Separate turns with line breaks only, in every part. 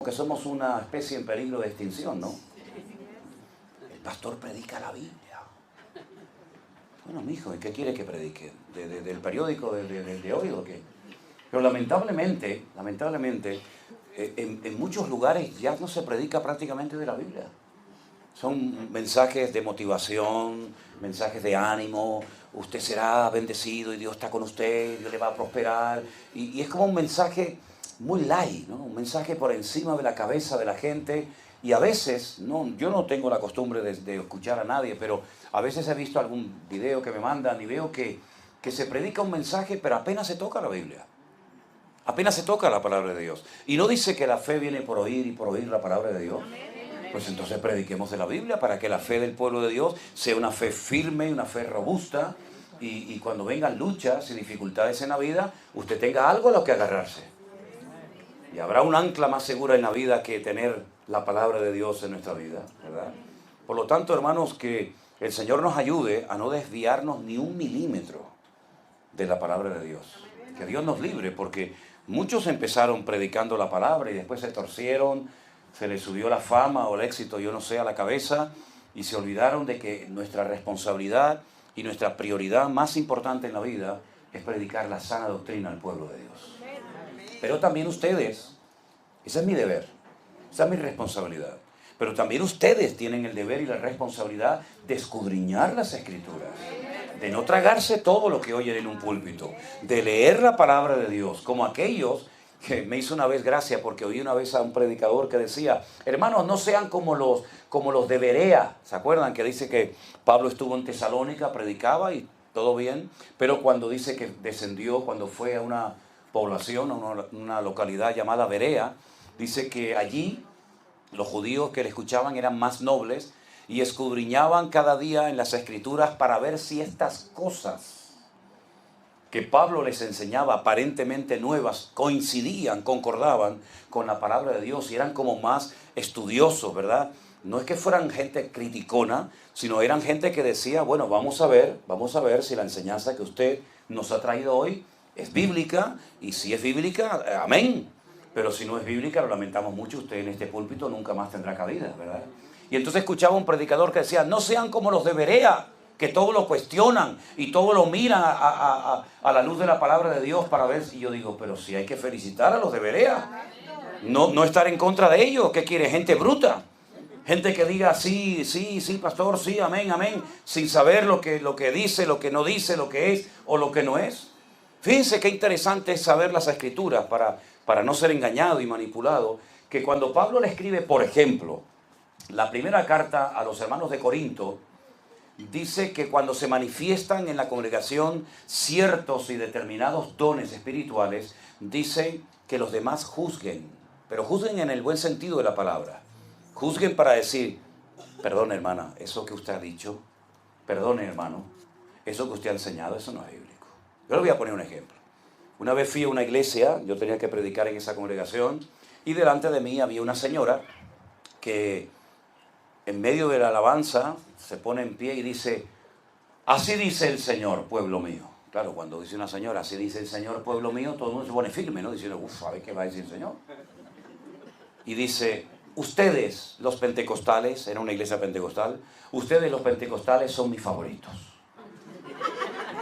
que somos una especie en peligro de extinción, ¿no? El pastor predica la Biblia. Bueno, mijo, ¿y qué quiere que predique? ¿Del periódico de hoy o qué? Pero lamentablemente, en muchos lugares ya no se predica prácticamente de la Biblia. Son mensajes de motivación, mensajes de ánimo, usted será bendecido y Dios está con usted, Dios le va a prosperar. Y es como un mensaje muy light, ¿no? Un mensaje por encima de la cabeza de la gente. Y a veces, no, yo no tengo la costumbre de escuchar a nadie, pero a veces he visto algún video que me mandan y veo que se predica un mensaje, pero apenas se toca la Biblia. Apenas se toca la palabra de Dios. Y no dice que la fe viene por oír y por oír la palabra de Dios. Pues entonces prediquemos de la Biblia para que la fe del pueblo de Dios sea una fe firme, una fe robusta. Y cuando vengan luchas y dificultades en la vida, usted tenga algo a lo que agarrarse. Y habrá un ancla más segura en la vida que tener la palabra de Dios en nuestra vida, ¿verdad? Por lo tanto, hermanos, que el Señor nos ayude a no desviarnos ni un milímetro de la palabra de Dios. Que Dios nos libre, porque muchos empezaron predicando la palabra y después se torcieron, se les subió la fama o el éxito, yo no sé, a la cabeza, y se olvidaron de que nuestra responsabilidad y nuestra prioridad más importante en la vida es predicar la sana doctrina al pueblo de Dios. Pero también ustedes, ese es mi deber, esa es mi responsabilidad. Pero también ustedes tienen el deber y la responsabilidad de escudriñar las Escrituras, de no tragarse todo lo que oyen en un púlpito, de leer la palabra de Dios, como aquellos que me hizo una vez gracia, porque oí una vez a un predicador que decía, hermanos, no sean como los de Berea. ¿Se acuerdan que dice que Pablo estuvo en Tesalónica, predicaba y todo bien? Pero cuando dice que descendió, cuando fue a una población, a una localidad llamada Berea, dice que allí los judíos que le escuchaban eran más nobles y escudriñaban cada día en las Escrituras para ver si estas cosas que Pablo les enseñaba aparentemente nuevas coincidían, concordaban con la palabra de Dios y eran como más estudiosos, ¿verdad? No es que fueran gente criticona, sino eran gente que decía, bueno, vamos a ver si la enseñanza que usted nos ha traído hoy es bíblica, y si es bíblica, amén. Pero si no es bíblica, lo lamentamos mucho, usted en este púlpito nunca más tendrá cabida, ¿verdad? Y entonces escuchaba un predicador que decía, no sean como los de Berea, que todo lo cuestionan y todo lo miran a la luz de la palabra de Dios para ver. Y yo digo, pero si hay que felicitar a los de Berea, no estar en contra de ellos. ¿Qué quiere? Gente bruta, gente que diga sí, pastor, sí, amén, amén, sin saber lo que dice, lo que no dice, lo que es o lo que no es. Fíjense qué interesante es saber las Escrituras para no ser engañado y manipulado, que cuando Pablo le escribe, por ejemplo, la primera carta a los hermanos de Corinto, dice que cuando se manifiestan en la congregación ciertos y determinados dones espirituales, dice que los demás juzguen, pero juzguen en el buen sentido de la palabra. Juzguen para decir, perdone hermana, eso que usted ha dicho, perdone hermano, eso que usted ha enseñado, eso no es bíblico. Yo le voy a poner un ejemplo. Una vez fui a una iglesia, yo tenía que predicar en esa congregación, y delante de mí había una señora que en medio de la alabanza se pone en pie y dice, así dice el Señor, pueblo mío. Claro, cuando dice una señora, así dice el Señor, pueblo mío, todo el mundo se pone firme, ¿no? Diciendo, a ver qué va a decir el Señor. Y dice, ustedes los pentecostales, era una iglesia pentecostal, ustedes los pentecostales son mis favoritos.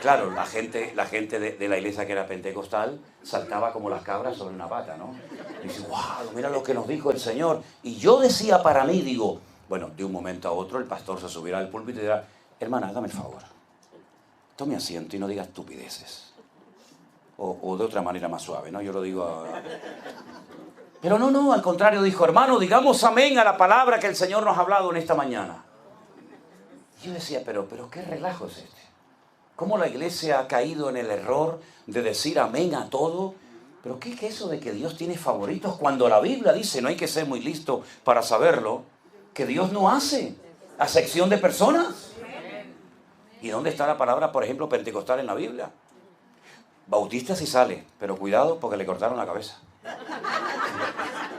Claro, la gente de la iglesia que era pentecostal saltaba como las cabras sobre una pata, ¿no? Y dice, wow, mira lo que nos dijo el Señor. Y yo decía para mí, digo, bueno, de un momento a otro el pastor se subirá al púlpito y dirá, hermana, hágame el favor, tome asiento y no diga estupideces. O de otra manera más suave, ¿no? Yo lo digo Pero no, al contrario, dijo, hermano, digamos amén a la palabra que el Señor nos ha hablado en esta mañana. Y yo decía, pero ¿qué relajo es este? ¿Cómo la iglesia ha caído en el error de decir amén a todo? ¿Pero qué es eso de que Dios tiene favoritos? Cuando la Biblia dice, no hay que ser muy listo para saberlo, que Dios no hace acepción de personas. ¿Y dónde está la palabra, por ejemplo, pentecostal en la Biblia? Bautista sí sale, pero cuidado porque le cortaron la cabeza.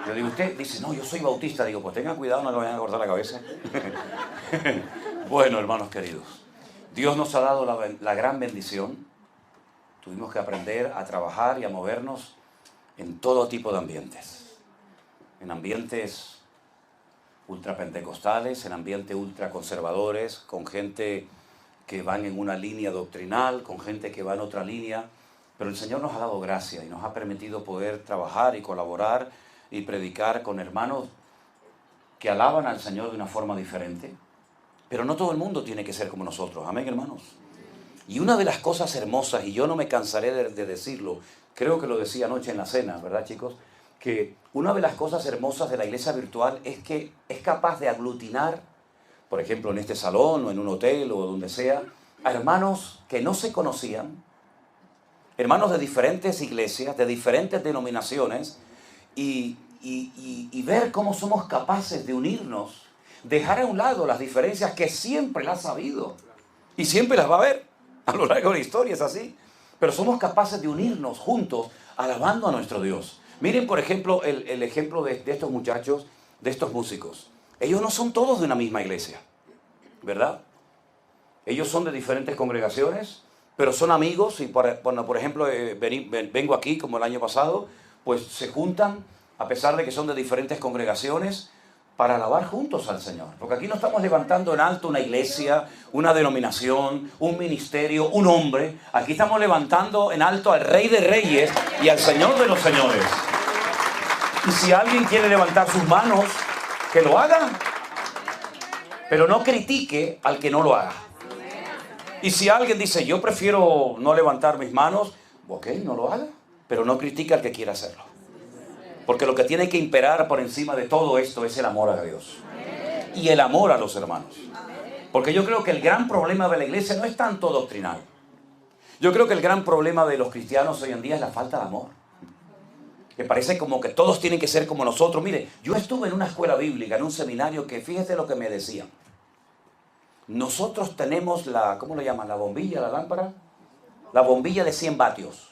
Yo digo, usted dice, no, yo soy bautista. Digo, pues tengan cuidado, no le vayan a cortar la cabeza. Bueno, hermanos queridos, Dios nos ha dado la gran bendición. Tuvimos que aprender a trabajar y a movernos en todo tipo de ambientes. en ambientes ultrapentecostales, en ambientes ultraconservadores, con gente que van en una línea doctrinal, con gente que va en otra línea, pero el Señor nos ha dado gracia y nos ha permitido poder trabajar y colaborar y predicar con hermanos que alaban al Señor de una forma diferente. Pero no todo el mundo tiene que ser como nosotros, amén, hermanos. Y una de las cosas hermosas, y yo no me cansaré de decirlo, creo que lo decía anoche en la cena, ¿verdad, chicos? Que una de las cosas hermosas de la iglesia virtual es que es capaz de aglutinar, por ejemplo, en este salón o en un hotel o donde sea, a hermanos que no se conocían, hermanos de diferentes iglesias, de diferentes denominaciones, y ver cómo somos capaces de unirnos, dejar a un lado las diferencias que siempre las ha habido y siempre las va a haber a lo largo de la historia, es así, pero somos capaces de unirnos juntos alabando a nuestro Dios. Miren, por ejemplo, el ejemplo de estos muchachos, de estos músicos. Ellos no son todos de una misma iglesia, ¿verdad? Ellos son de diferentes congregaciones, pero son amigos y, por ejemplo, vengo aquí como el año pasado, pues se juntan, a pesar de que son de diferentes congregaciones, para alabar juntos al Señor. Porque aquí no estamos levantando en alto una iglesia, una denominación, un ministerio, un hombre. Aquí estamos levantando en alto al Rey de Reyes y al Señor de los Señores. Y si alguien quiere levantar sus manos, que lo haga, pero no critique al que no lo haga. Y si alguien dice, yo prefiero no levantar mis manos, ok, no lo haga, pero no critique al que quiera hacerlo. Porque lo que tiene que imperar por encima de todo esto es el amor a Dios. Y el amor a los hermanos. Porque yo creo que el gran problema de la iglesia no es tanto doctrinal. Yo creo que el gran problema de los cristianos hoy en día es la falta de amor. Que parece como que todos tienen que ser como nosotros. Mire, yo estuve en una escuela bíblica, en un seminario, que fíjese lo que me decían. Nosotros tenemos la, ¿cómo le llaman? La bombilla, la lámpara. La bombilla de 100 vatios.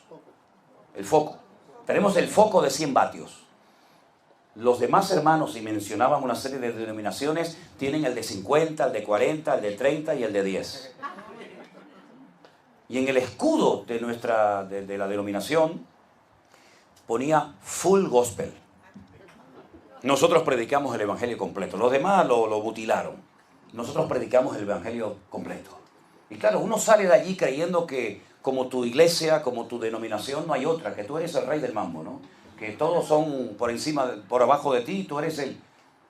El foco. Tenemos el foco de 100 vatios. Los demás hermanos, y mencionaban una serie de denominaciones, tienen el de 50, el de 40, el de 30 y el de 10. Y en el escudo de la denominación ponía full gospel. Nosotros predicamos el evangelio completo. Los demás lo mutilaron. Nosotros predicamos el evangelio completo. Y claro, uno sale de allí creyendo que como tu iglesia, como tu denominación, no hay otra, que tú eres el rey del mambo, ¿no? Que todos son por encima, por abajo de ti, y tú eres el...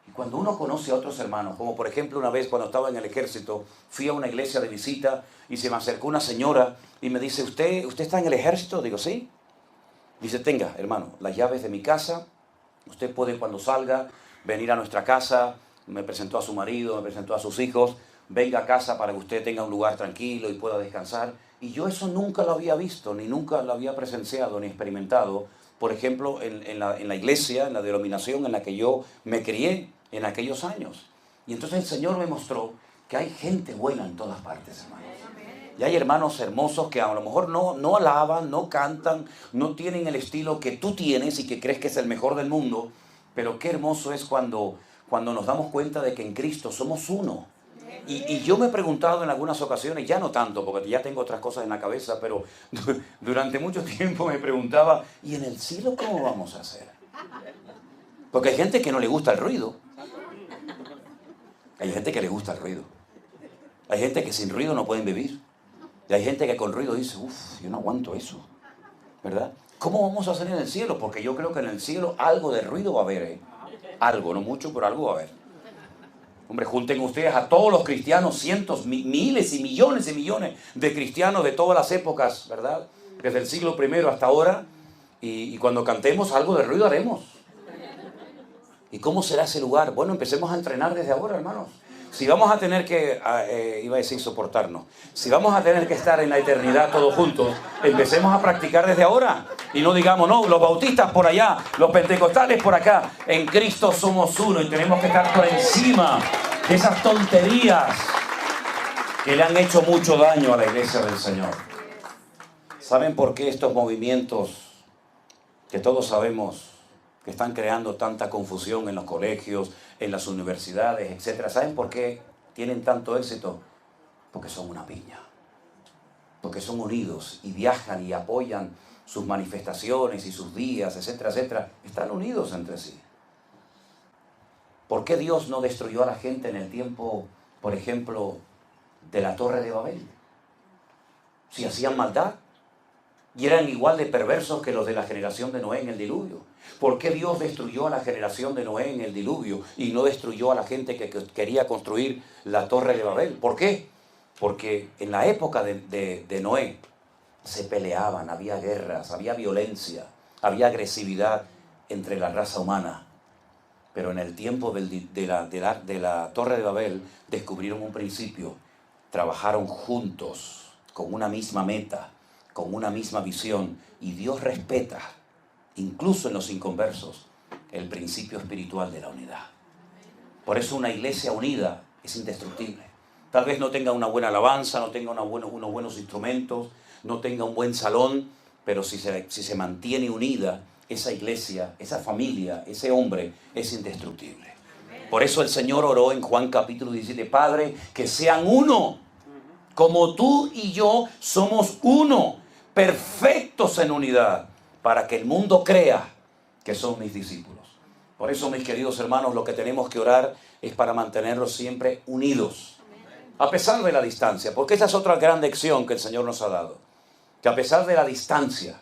Y cuando uno conoce a otros hermanos, como por ejemplo una vez cuando estaba en el ejército, fui a una iglesia de visita y se me acercó una señora y me dice, ¿Usted está en el ejército? Digo, sí. Dice, tenga, hermano, las llaves de mi casa, usted puede cuando salga venir a nuestra casa. Me presentó a su marido, me presentó a sus hijos, venga a casa para que usted tenga un lugar tranquilo y pueda descansar. Y yo eso nunca lo había visto, ni nunca lo había presenciado, ni experimentado, por ejemplo, en la iglesia, en la denominación en la que yo me crié en aquellos años. Y entonces el Señor me mostró que hay gente buena en todas partes, hermanos. Y hay hermanos hermosos que a lo mejor no alaban, no cantan, no tienen el estilo que tú tienes y que crees que es el mejor del mundo, pero qué hermoso es cuando nos damos cuenta de que en Cristo somos uno. Y yo me he preguntado en algunas ocasiones, ya no tanto, porque ya tengo otras cosas en la cabeza, pero durante mucho tiempo me preguntaba, ¿y en el cielo cómo vamos a hacer? Porque hay gente que no le gusta el ruido. Hay gente que le gusta el ruido. Hay gente que sin ruido no pueden vivir. Y hay gente que con ruido dice, yo no aguanto eso, ¿verdad? ¿Cómo vamos a hacer en el cielo? Porque yo creo que en el cielo algo de ruido va a haber, ¿eh? Algo, no mucho, pero algo va a haber. Hombre, junten ustedes a todos los cristianos, cientos, miles y millones de cristianos de todas las épocas, ¿verdad? Desde el siglo I hasta ahora. Y cuando cantemos, algo de ruido haremos. ¿Y cómo será ese lugar? Bueno, empecemos a entrenar desde ahora, hermanos. Si vamos a tener que, iba a decir soportarnos, si vamos a tener que estar en la eternidad todos juntos, empecemos a practicar desde ahora. Y no digamos, no, los bautistas por allá, los pentecostales por acá. En Cristo somos uno y tenemos que estar por encima de esas tonterías que le han hecho mucho daño a la iglesia del Señor. ¿Saben por qué estos movimientos que todos sabemos que están creando tanta confusión en los colegios, en las universidades, etcétera? ¿Saben por qué tienen tanto éxito? Porque son una piña. Porque son unidos y viajan y apoyan sus manifestaciones y sus días, etcétera, etcétera. Están unidos entre sí. ¿Por qué Dios no destruyó a la gente en el tiempo, por ejemplo, de la Torre de Babel? Si hacían maldad y eran igual de perversos que los de la generación de Noé en el diluvio. ¿Por qué Dios destruyó a la generación de Noé en el diluvio y no destruyó a la gente que quería construir la Torre de Babel? ¿Por qué? Porque en la época de Noé se peleaban, había guerras, había violencia, había agresividad entre la raza humana. Pero en el tiempo de la Torre de Babel descubrieron un principio, trabajaron juntos con una misma meta, con una misma visión, y Dios respeta, incluso en los inconversos, el principio espiritual de la unidad. Por eso una iglesia unida es indestructible. Tal vez no tenga una buena alabanza, no tenga unos buenos instrumentos, no tenga un buen salón, pero si se mantiene unida, esa iglesia, esa familia, ese hombre es indestructible. Por eso el Señor oró en Juan capítulo 17, Padre, que sean uno, como tú y yo somos uno, perfectos en unidad, para que el mundo crea que son mis discípulos. Por eso, mis queridos hermanos, lo que tenemos que orar es para mantenerlos siempre unidos, a pesar de la distancia, porque esa es otra gran lección que el Señor nos ha dado, que a pesar de la distancia,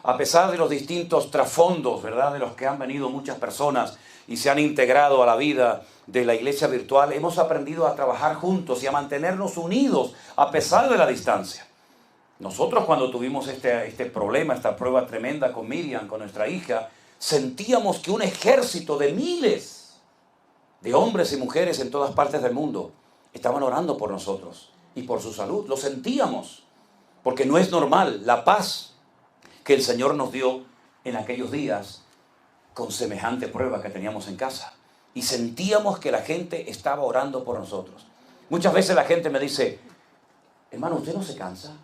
a pesar de los distintos trasfondos, ¿verdad?, de los que han venido muchas personas y se han integrado a la vida de la iglesia virtual, hemos aprendido a trabajar juntos y a mantenernos unidos a pesar de la distancia. Nosotros cuando tuvimos este problema, esta prueba tremenda con Miriam, con nuestra hija, sentíamos que un ejército de miles de hombres y mujeres en todas partes del mundo estaban orando por nosotros y por su salud. Lo sentíamos, porque no es normal la paz que el Señor nos dio en aquellos días con semejante prueba que teníamos en casa. Y sentíamos que la gente estaba orando por nosotros. Muchas veces la gente me dice, hermano, ¿usted no se cansa?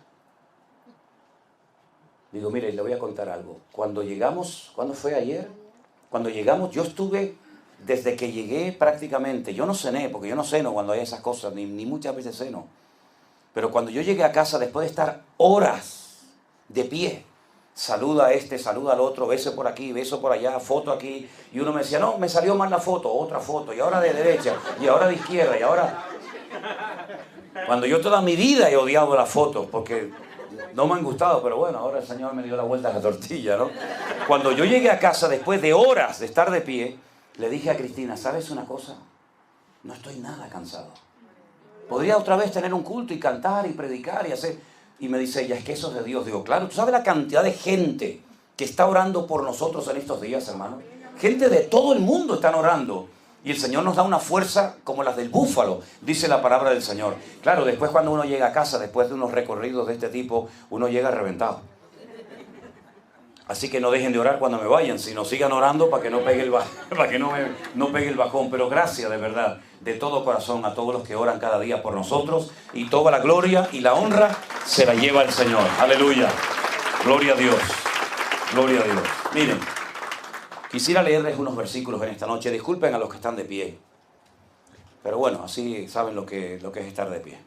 Digo, mire, le voy a contar algo. Cuando llegamos, ¿cuándo fue ayer? Cuando llegamos, yo estuve, desde que llegué prácticamente, yo no cené, porque yo no ceno cuando hay esas cosas, ni muchas veces ceno. Pero cuando yo llegué a casa, después de estar horas de pie, saluda a este, saluda al otro, beso por aquí, beso por allá, foto aquí, y uno me decía, no, me salió mal la foto, otra foto, y ahora de derecha, y ahora de izquierda, y ahora... Cuando yo toda mi vida he odiado las fotos, porque no me han gustado, pero bueno, ahora el Señor me dio la vuelta a la tortilla, ¿no? Cuando yo llegué a casa, después de horas de estar de pie, le dije a Cristina, ¿sabes una cosa? No estoy nada cansado. Podría otra vez tener un culto y cantar y predicar y hacer... Y me dice ella, es que eso es de Dios. Digo, claro, ¿tú sabes la cantidad de gente que está orando por nosotros en estos días, hermano? Gente de todo el mundo están orando. Y el Señor nos da una fuerza como las del búfalo, dice la palabra del Señor. Claro, después cuando uno llega a casa, después de unos recorridos de este tipo, uno llega reventado. Así que no dejen de orar cuando me vayan, sino sigan orando para que no pegue no pegue el bajón. Pero gracias de verdad, de todo corazón, a todos los que oran cada día por nosotros. Y toda la gloria y la honra se la lleva el Señor. Aleluya. Gloria a Dios. Gloria a Dios. Miren, quisiera leerles unos versículos en esta noche. Disculpen a los que están de pie. Pero bueno, así saben lo que es estar de pie.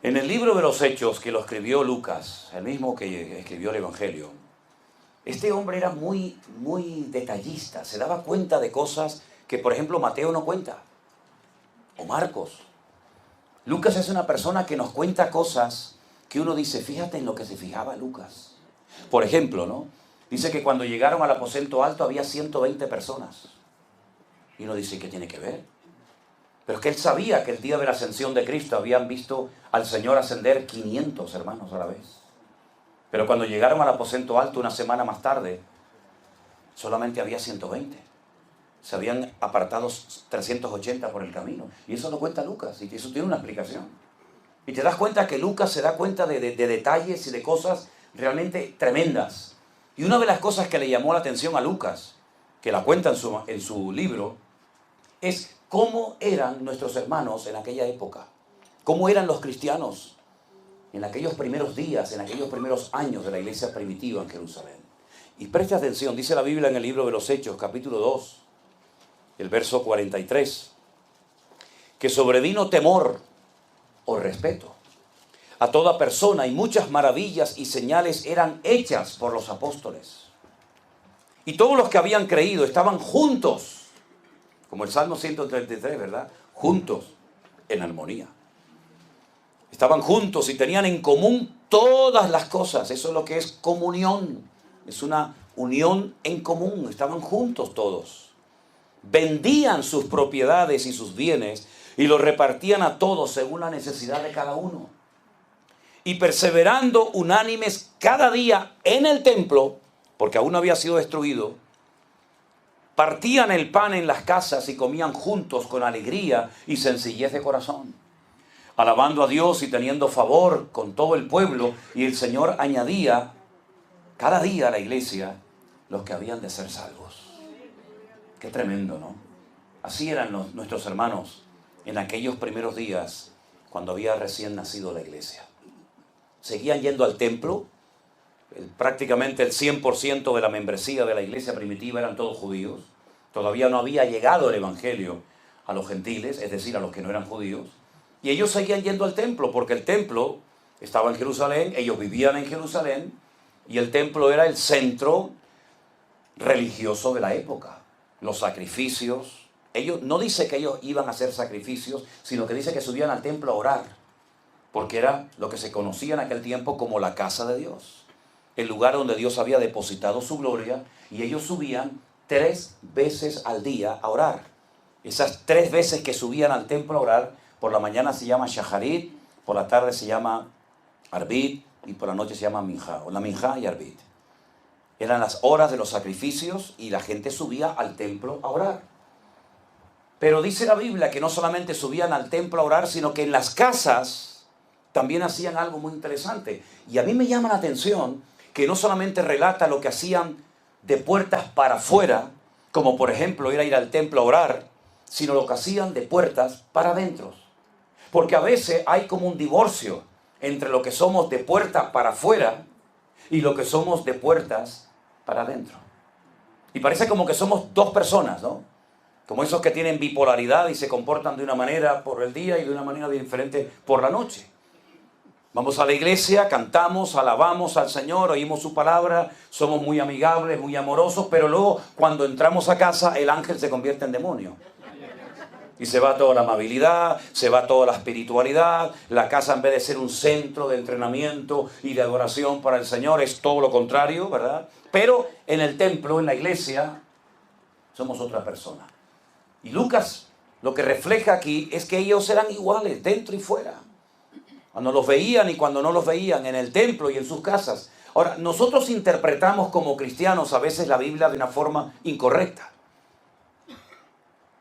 En el libro de los Hechos, que lo escribió Lucas, el mismo que escribió el Evangelio, este hombre era muy detallista, se daba cuenta de cosas que, por ejemplo, Mateo no cuenta, o Marcos. Lucas es una persona que nos cuenta cosas que uno dice, fíjate en lo que se fijaba Lucas. Por ejemplo, ¿no? Dice que cuando llegaron al aposento alto había 120 personas. Y uno dice, ¿qué tiene que ver? Pero es que él sabía que el día de la ascensión de Cristo habían visto al Señor ascender 500 hermanos a la vez. Pero cuando llegaron al aposento alto una semana más tarde, solamente había 120. Se habían apartado 380 por el camino. Y eso lo cuenta Lucas, y eso tiene una explicación. Y te das cuenta que Lucas se da cuenta de detalles y de cosas realmente tremendas. Y una de las cosas que le llamó la atención a Lucas, que la cuenta en su libro, es cómo eran nuestros hermanos en aquella época, cómo eran los cristianos en aquellos primeros días, en aquellos primeros años de la iglesia primitiva en Jerusalén. Y preste atención, dice la Biblia en el libro de los Hechos, capítulo 2, el verso 43, que sobrevino temor o respeto a toda persona y muchas maravillas y señales eran hechas por los apóstoles. Y todos los que habían creído estaban juntos, como el Salmo 133, ¿verdad? Juntos, en armonía. Estaban juntos y tenían en común todas las cosas. Eso es lo que es comunión. Es una unión en común. Estaban juntos todos. Vendían sus propiedades y sus bienes y los repartían a todos según la necesidad de cada uno. Y perseverando unánimes cada día en el templo, porque aún no había sido destruido, partían el pan en las casas y comían juntos con alegría y sencillez de corazón, alabando a Dios y teniendo favor con todo el pueblo. Y el Señor añadía cada día a la iglesia los que habían de ser salvos. Qué tremendo, ¿no? Así eran nuestros hermanos en aquellos primeros días cuando había recién nacido la iglesia. Seguían yendo al templo. Prácticamente el 100% de la membresía de la iglesia primitiva eran todos judíos. Todavía no había llegado el evangelio a los gentiles, es decir, a los que no eran judíos. Y ellos seguían yendo al templo, porque el templo estaba en Jerusalén, ellos vivían en Jerusalén, y el templo era el centro religioso de la época. Los sacrificios. Ellos, no dice que ellos iban a hacer sacrificios, sino que dice que subían al templo a orar, porque era lo que se conocía en aquel tiempo como la casa de Dios. El lugar donde Dios había depositado su gloria, y ellos subían 3 veces al día a orar. Esas 3 veces que subían al templo a orar, por la mañana se llama Shaharit, por la tarde se llama Arbit, y por la noche se llama Minjá, o la Minjá y Arbit. Eran las horas de los sacrificios y la gente subía al templo a orar. Pero dice la Biblia que no solamente subían al templo a orar, sino que en las casas también hacían algo muy interesante. Y a mí me llama la atención que no solamente relata lo que hacían de puertas para afuera, como por ejemplo ir al templo a orar, sino lo que hacían de puertas para adentro. Porque a veces hay como un divorcio entre lo que somos de puertas para afuera y lo que somos de puertas para adentro. Y parece como que somos 2 personas, ¿no? Como esos que tienen bipolaridad y se comportan de una manera por el día y de una manera diferente por la noche. Vamos a la iglesia, cantamos, alabamos al Señor, oímos su palabra, somos muy amigables, muy amorosos, pero luego cuando entramos a casa el ángel se convierte en demonio. Y se va toda la amabilidad, se va toda la espiritualidad, la casa en vez de ser un centro de entrenamiento y de adoración para el Señor es todo lo contrario, ¿verdad? Pero en el templo, en la iglesia, somos otra persona. Y Lucas lo que refleja aquí es que ellos eran iguales, dentro y fuera. Cuando los veían y cuando no los veían, en el templo y en sus casas. Ahora, nosotros interpretamos como cristianos a veces la Biblia de una forma incorrecta.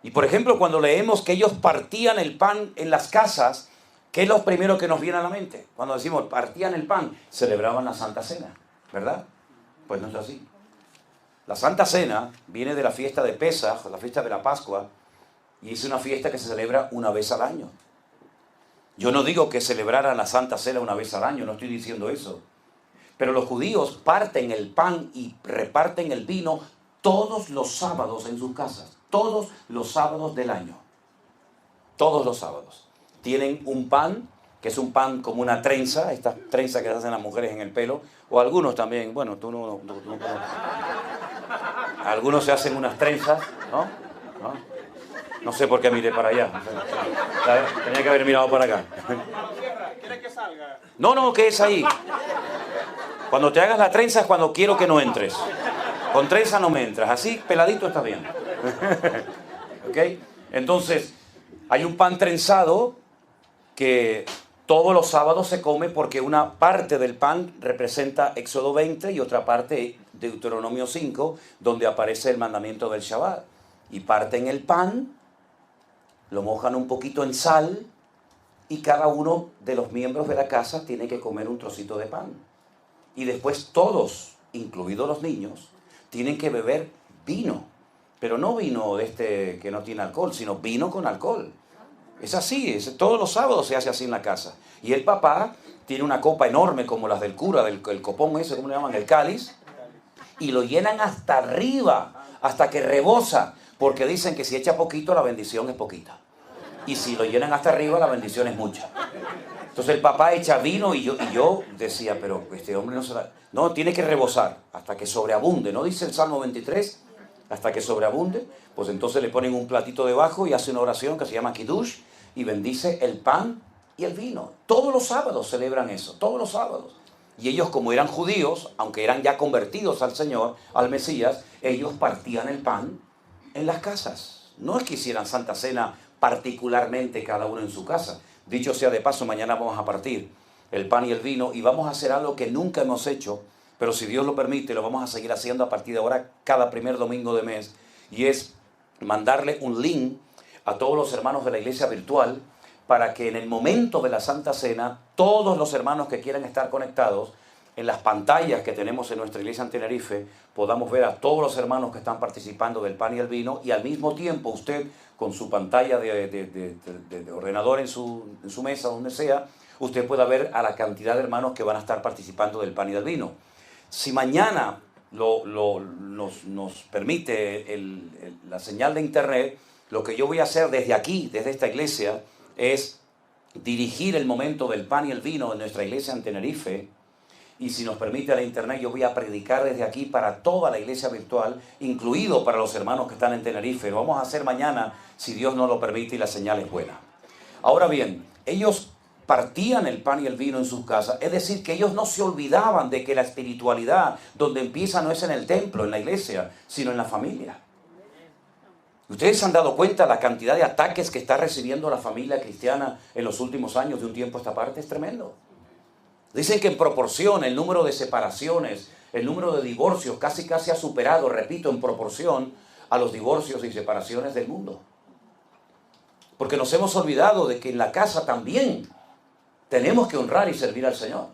Y por ejemplo, cuando leemos que ellos partían el pan en las casas, ¿qué es lo primero que nos viene a la mente? Cuando decimos partían el pan, celebraban la Santa Cena, ¿verdad? Pues no es así. La Santa Cena viene de la fiesta de Pesaj, la fiesta de la Pascua, y es una fiesta que se celebra una vez al año. Yo no digo que celebraran la Santa Cena una vez al año, no estoy diciendo eso. Pero los judíos parten el pan y reparten el vino todos los sábados en sus casas. Todos los sábados del año. Todos los sábados. Tienen un pan, que es un pan como una trenza, estas trenzas que se hacen las mujeres en el pelo, o algunos también, bueno, tú no algunos se hacen unas trenzas, ¿no? No sé por qué miré para allá. Tenía que haber mirado para acá.
¿Quieres que salga?
No, que es ahí. Cuando te hagas la trenza es cuando quiero que no entres. Con trenza no me entras. Así, peladito está bien. ¿Ok? Entonces, hay un pan trenzado que todos los sábados se come porque una parte del pan representa Éxodo 20 y otra parte Deuteronomio 5, donde aparece el mandamiento del Shabbat. Y parten el pan, lo mojan un poquito en sal y cada uno de los miembros de la casa tiene que comer un trocito de pan. Y después todos, incluidos los niños, tienen que beber vino. Pero no vino de este que no tiene alcohol, sino vino con alcohol. Es así, todos los sábados se hace así en la casa. Y el papá tiene una copa enorme como las del cura, el copón ese, ¿cómo le llaman? El cáliz. Y lo llenan hasta arriba, hasta que rebosa. Porque dicen que si echa poquito, la bendición es poquita. Y si lo llenan hasta arriba, la bendición es mucha. Entonces el papá echa vino y yo decía, pero este hombre no se la... No, tiene que rebosar hasta que sobreabunde. ¿No dice el Salmo 23? Hasta que sobreabunde. Pues entonces le ponen un platito debajo y hace una oración que se llama Kiddush y bendice el pan y el vino. Todos los sábados celebran eso, todos los sábados. Y ellos, como eran judíos, aunque eran ya convertidos al Señor, al Mesías, ellos partían el pan en las casas. No es que hicieran Santa Cena particularmente cada uno en su casa. Dicho sea de paso, mañana vamos a partir el pan y el vino y vamos a hacer algo que nunca hemos hecho, pero si Dios lo permite, lo vamos a seguir haciendo a partir de ahora cada primer domingo de mes, y es mandarle un link a todos los hermanos de la iglesia virtual para que en el momento de la Santa Cena, todos los hermanos que quieran estar conectados, en las pantallas que tenemos en nuestra iglesia en Tenerife, podamos ver a todos los hermanos que están participando del pan y el vino, y al mismo tiempo usted, con su pantalla de ordenador en su mesa, donde sea, usted pueda ver a la cantidad de hermanos que van a estar participando del pan y del vino. Si mañana nos permite la señal de internet, lo que yo voy a hacer desde aquí, desde esta iglesia, es dirigir el momento del pan y el vino en nuestra iglesia en Tenerife. Y si nos permite la internet, yo voy a predicar desde aquí para toda la iglesia virtual, incluido para los hermanos que están en Tenerife. Lo vamos a hacer mañana, si Dios nos lo permite y la señal es buena. Ahora bien, ellos partían el pan y el vino en sus casas, es decir, que ellos no se olvidaban de que la espiritualidad donde empieza no es en el templo, en la iglesia, sino en la familia. ¿Ustedes se han dado cuenta la cantidad de ataques que está recibiendo la familia cristiana en los últimos años de un tiempo a esta parte? Es tremendo. Dicen que en proporción el número de separaciones, el número de divorcios casi ha superado, repito, en proporción a los divorcios y separaciones del mundo. Porque nos hemos olvidado de que en la casa también tenemos que honrar y servir al Señor.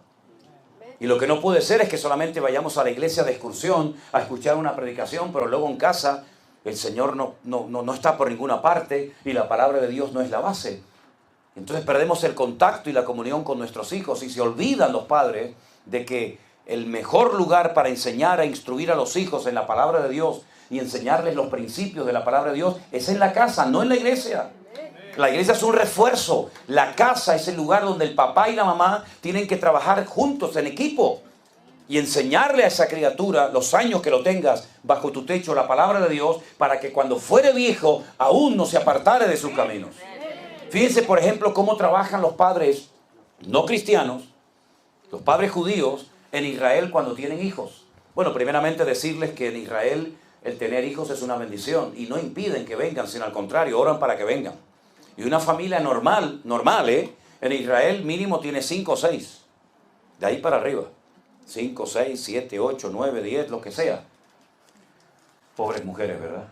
Y lo que no puede ser es que solamente vayamos a la iglesia de excursión a escuchar una predicación, pero luego en casa el Señor no está por ninguna parte y la palabra de Dios no es la base. Entonces perdemos el contacto y la comunión con nuestros hijos y se olvidan los padres de que el mejor lugar para enseñar e instruir a los hijos en la palabra de Dios y enseñarles los principios de la palabra de Dios es en la casa, no en la iglesia. La iglesia es un refuerzo. La casa es el lugar donde el papá y la mamá tienen que trabajar juntos en equipo y enseñarle a esa criatura, los años que lo tengas bajo tu techo, la palabra de Dios, para que cuando fuere viejo aún no se apartare de sus caminos. Fíjense, por ejemplo, cómo trabajan los padres no cristianos, los padres judíos, en Israel cuando tienen hijos. Bueno, primeramente decirles que en Israel el tener hijos es una bendición y no impiden que vengan, sino al contrario, oran para que vengan. Y una familia normal, en Israel mínimo tiene 5 o 6, de ahí para arriba. 5, 6, 7, 8, 9, 10, lo que sea. Pobres mujeres, ¿verdad?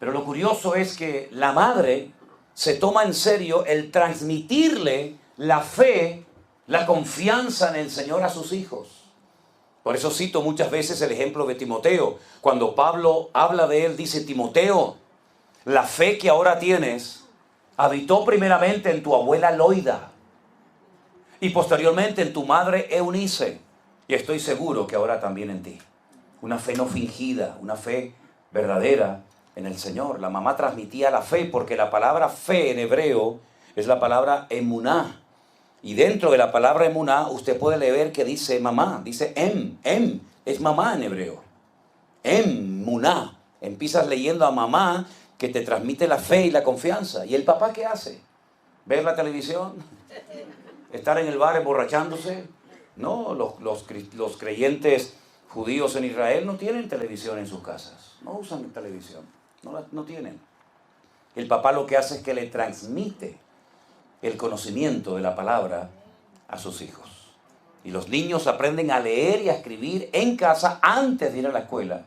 Pero lo curioso es que la madre se toma en serio el transmitirle la fe, la confianza en el Señor a sus hijos. Por eso cito muchas veces el ejemplo de Timoteo. Cuando Pablo habla de él, dice: Timoteo, la fe que ahora tienes habitó primeramente en tu abuela Loida y posteriormente en tu madre Eunice, y estoy seguro que ahora también en ti. Una fe no fingida, una fe verdadera en el Señor. La mamá transmitía la fe, porque la palabra fe en hebreo es la palabra emuná. Y dentro de la palabra emuná usted puede leer que dice mamá, dice es mamá en hebreo. Emuná. Empiezas leyendo a mamá, que te transmite la fe y la confianza. ¿Y el papá qué hace? ¿Ver la televisión? ¿Estar en el bar emborrachándose? No, los creyentes judíos en Israel no tienen televisión en sus casas. No usan televisión. No tienen. El papá lo que hace es que le transmite el conocimiento de la palabra a sus hijos. Y los niños aprenden a leer y a escribir en casa antes de ir a la escuela.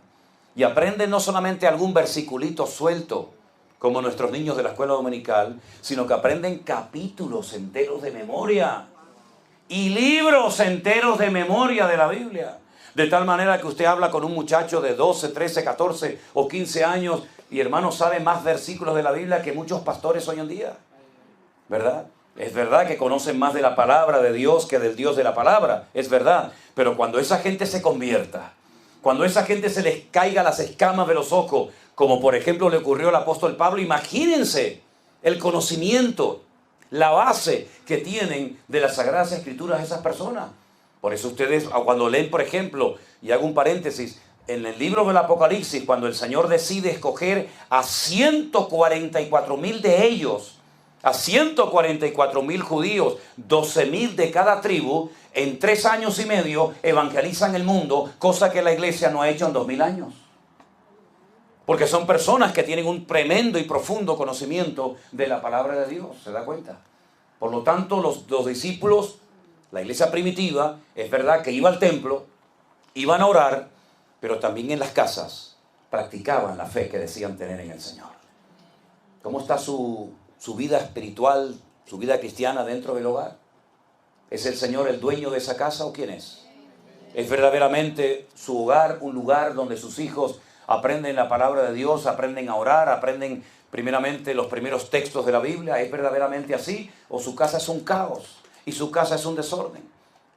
Y aprenden no solamente algún versiculito suelto, como nuestros niños de la escuela dominical, sino que aprenden capítulos enteros de memoria y libros enteros de memoria de la Biblia. De tal manera que usted habla con un muchacho de 12, 13, 14 o 15 años y, hermano, sabe más versículos de la Biblia que muchos pastores hoy en día. ¿Verdad? Es verdad que conocen más de la palabra de Dios que del Dios de la palabra. Es verdad. Pero cuando esa gente se convierta, cuando a esa gente se les caiga las escamas de los ojos, como por ejemplo le ocurrió al apóstol Pablo, imagínense el conocimiento, la base que tienen de las Sagradas Escrituras esas personas. Por eso ustedes, cuando leen, por ejemplo, y hago un paréntesis, en el libro del Apocalipsis, cuando el Señor decide escoger a 144,000 de ellos, a 144,000 judíos, 12,000 de cada tribu, en 3 años y medio evangelizan el mundo, cosa que la iglesia no ha hecho en 2000 años. Porque son personas que tienen un tremendo y profundo conocimiento de la palabra de Dios, ¿se da cuenta? Por lo tanto, los discípulos, la iglesia primitiva, es verdad que iba al templo, iban a orar, pero también en las casas practicaban la fe que decían tener en el Señor. ¿Cómo está su vida espiritual, su vida cristiana dentro del hogar? ¿Es el Señor el dueño de esa casa o quién es? ¿Es verdaderamente su hogar un lugar donde sus hijos aprenden la palabra de Dios, aprenden a orar, aprenden primeramente los primeros textos de la Biblia? ¿Es verdaderamente así? ¿O su casa es un caos y su casa es un desorden?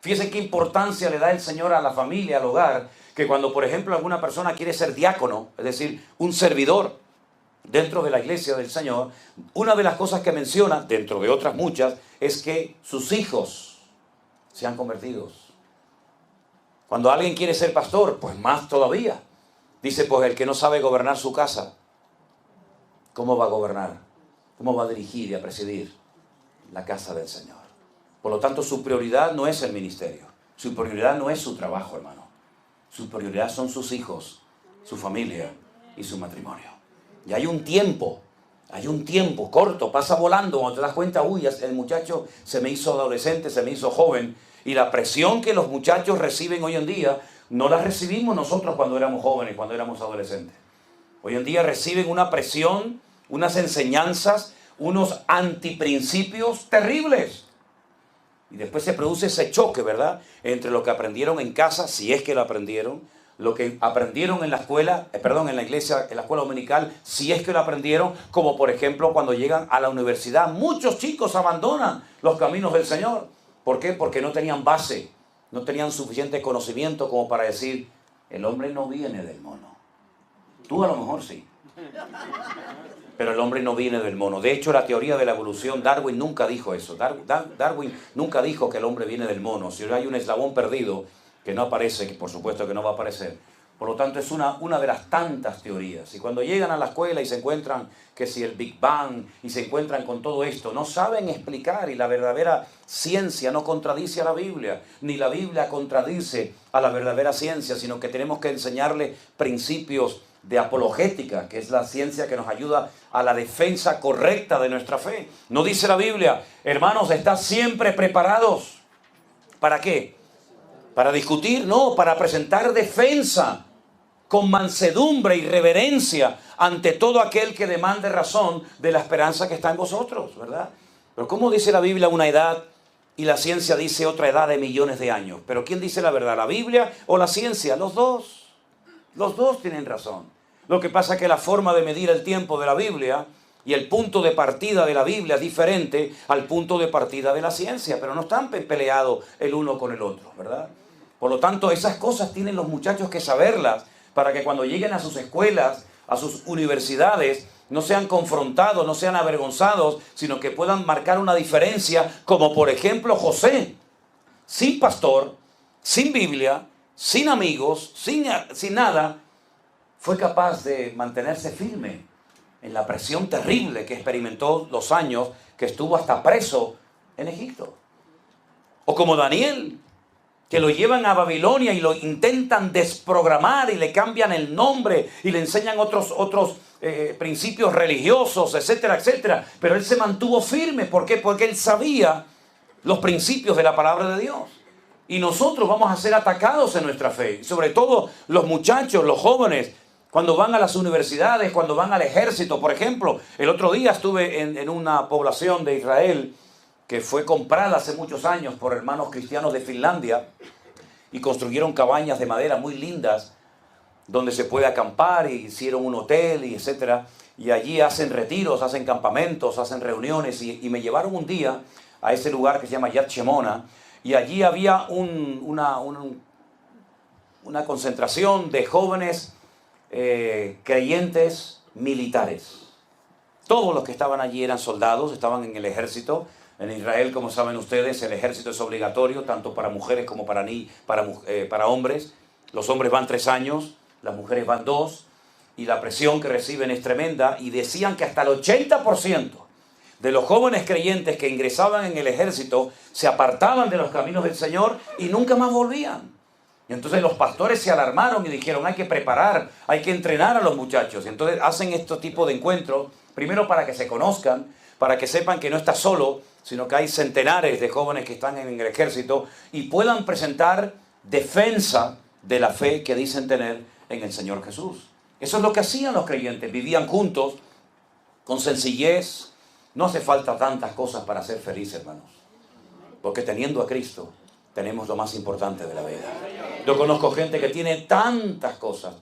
Fíjense qué importancia le da el Señor a la familia, al hogar, que cuando, por ejemplo, alguna persona quiere ser diácono, es decir, un servidor dentro de la iglesia del Señor, una de las cosas que menciona, dentro de otras muchas, es que sus hijos sean convertidos. Cuando alguien quiere ser pastor, pues más todavía. Dice, pues el que no sabe gobernar su casa, ¿cómo va a gobernar? ¿Cómo va a dirigir y a presidir la casa del Señor? Por lo tanto, su prioridad no es el ministerio. Su prioridad no es su trabajo, hermano. Su prioridad son sus hijos, su familia y su matrimonio. Y hay un tiempo corto, pasa volando, cuando te das cuenta, uy, el muchacho se me hizo adolescente, se me hizo joven. Y la presión que los muchachos reciben hoy en día, no la recibimos nosotros cuando éramos jóvenes, cuando éramos adolescentes. Hoy en día reciben una presión, unas enseñanzas, unos antiprincipios terribles. Y después se produce ese choque, ¿verdad? Entre lo que aprendieron en casa, si es que lo aprendieron, lo que aprendieron en la escuela, en la iglesia, en la escuela dominical, si es que lo aprendieron, como por ejemplo cuando llegan a la universidad, muchos chicos abandonan los caminos del Señor. ¿Por qué? Porque no tenían base, no tenían suficiente conocimiento como para decir, el hombre no viene del mono. Tú a lo mejor sí. Pero el hombre no viene del mono. De hecho, la teoría de la evolución, Darwin nunca dijo eso. Darwin nunca dijo que el hombre viene del mono. Si hay un eslabón perdido que no aparece, que por supuesto que no va a aparecer. Por lo tanto, es una de las tantas teorías. Y cuando llegan a la escuela y se encuentran que si el Big Bang y se encuentran con todo esto, no saben explicar, y la verdadera ciencia no contradice a la Biblia, ni la Biblia contradice a la verdadera ciencia, sino que tenemos que enseñarle principios de apologética, que es la ciencia que nos ayuda a la defensa correcta de nuestra fe. No dice la Biblia, hermanos, estad siempre preparados. ¿Para qué? ¿Para discutir? No, para presentar defensa con mansedumbre y reverencia ante todo aquel que demande razón de la esperanza que está en vosotros, ¿verdad? Pero ¿cómo dice la Biblia una edad y la ciencia dice otra edad de millones de años? ¿Pero quién dice la verdad, la Biblia o la ciencia? Los dos. Los dos tienen razón. Lo que pasa es que la forma de medir el tiempo de la Biblia y el punto de partida de la Biblia es diferente al punto de partida de la ciencia, pero no están peleados el uno con el otro, ¿verdad? Por lo tanto, esas cosas tienen los muchachos que saberlas para que cuando lleguen a sus escuelas, a sus universidades, no sean confrontados, no sean avergonzados, sino que puedan marcar una diferencia, como por ejemplo José, sin pastor, sin Biblia, sin amigos, sin nada, fue capaz de mantenerse firme en la presión terrible que experimentó los años que estuvo hasta preso en Egipto. O como Daniel, que lo llevan a Babilonia y lo intentan desprogramar y le cambian el nombre y le enseñan otros principios religiosos, etcétera, etcétera. Pero él se mantuvo firme. ¿Por qué? Porque él sabía los principios de la palabra de Dios. Y nosotros vamos a ser atacados en nuestra fe. Sobre todo los muchachos, los jóvenes, cuando van a las universidades, cuando van al ejército. Por ejemplo, el otro día estuve en una población de Israel que fue comprada hace muchos años por hermanos cristianos de Finlandia y construyeron cabañas de madera muy lindas donde se puede acampar, y hicieron un hotel y etcétera. Y allí hacen retiros, hacen campamentos, hacen reuniones y me llevaron un día a ese lugar que se llama Yad Shemona. Y allí había una concentración de jóvenes creyentes militares. Todos los que estaban allí eran soldados, estaban en el ejército. En Israel, como saben ustedes, el ejército es obligatorio, tanto para mujeres como para hombres. Los hombres van 3 años, las mujeres van 2, y la presión que reciben es tremenda, y decían que hasta el 80% de los jóvenes creyentes que ingresaban en el ejército se apartaban de los caminos del Señor y nunca más volvían. Y entonces los pastores se alarmaron y dijeron, hay que preparar, hay que entrenar a los muchachos. Y entonces hacen este tipo de encuentros, primero para que se conozcan, para que sepan que no está solo, sino que hay centenares de jóvenes que están en el ejército y puedan presentar defensa de la fe que dicen tener en el Señor Jesús. Eso es lo que hacían los creyentes, vivían juntos, con sencillez. No hace falta tantas cosas para ser feliz, hermanos, porque teniendo a Cristo, tenemos lo más importante de la vida. Yo conozco gente que tiene tantas cosas,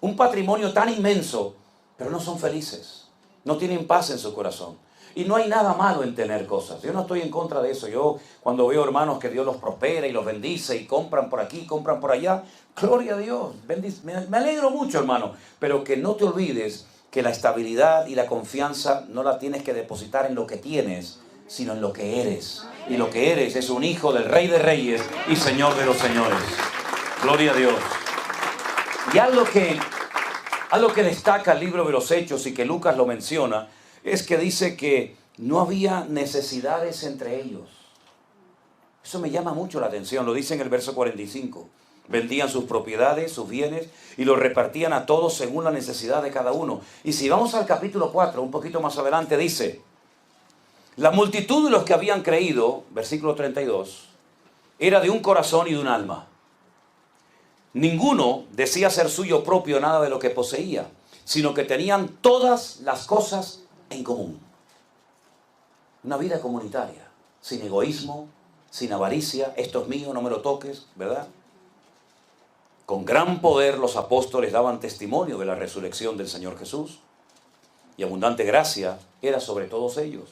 un patrimonio tan inmenso, pero no son felices, no tienen paz en su corazón. Y no hay nada malo en tener cosas. Yo no estoy en contra de eso. Yo cuando veo hermanos que Dios los prospera y los bendice y compran por aquí, compran por allá, gloria a Dios, me alegro mucho, hermano. Pero que no te olvides que la estabilidad y la confianza no la tienes que depositar en lo que tienes, sino en lo que eres. Y lo que eres es un hijo del Rey de Reyes y Señor de los Señores. Gloria a Dios. Y algo que destaca el libro de los Hechos y que Lucas lo menciona, es que dice que no había necesidades entre ellos. Eso me llama mucho la atención, lo dice en el verso 45. Vendían sus propiedades, sus bienes, y los repartían a todos según la necesidad de cada uno. Y si vamos al capítulo 4, un poquito más adelante, dice, la multitud de los que habían creído, versículo 32, era de un corazón y de un alma. Ninguno decía ser suyo propio nada de lo que poseía, sino que tenían todas las cosas en común. Una vida comunitaria, sin egoísmo, sin avaricia, esto es mío, no me lo toques, ¿verdad? Con gran poder los apóstoles daban testimonio de la resurrección del Señor Jesús, y abundante gracia era sobre todos ellos.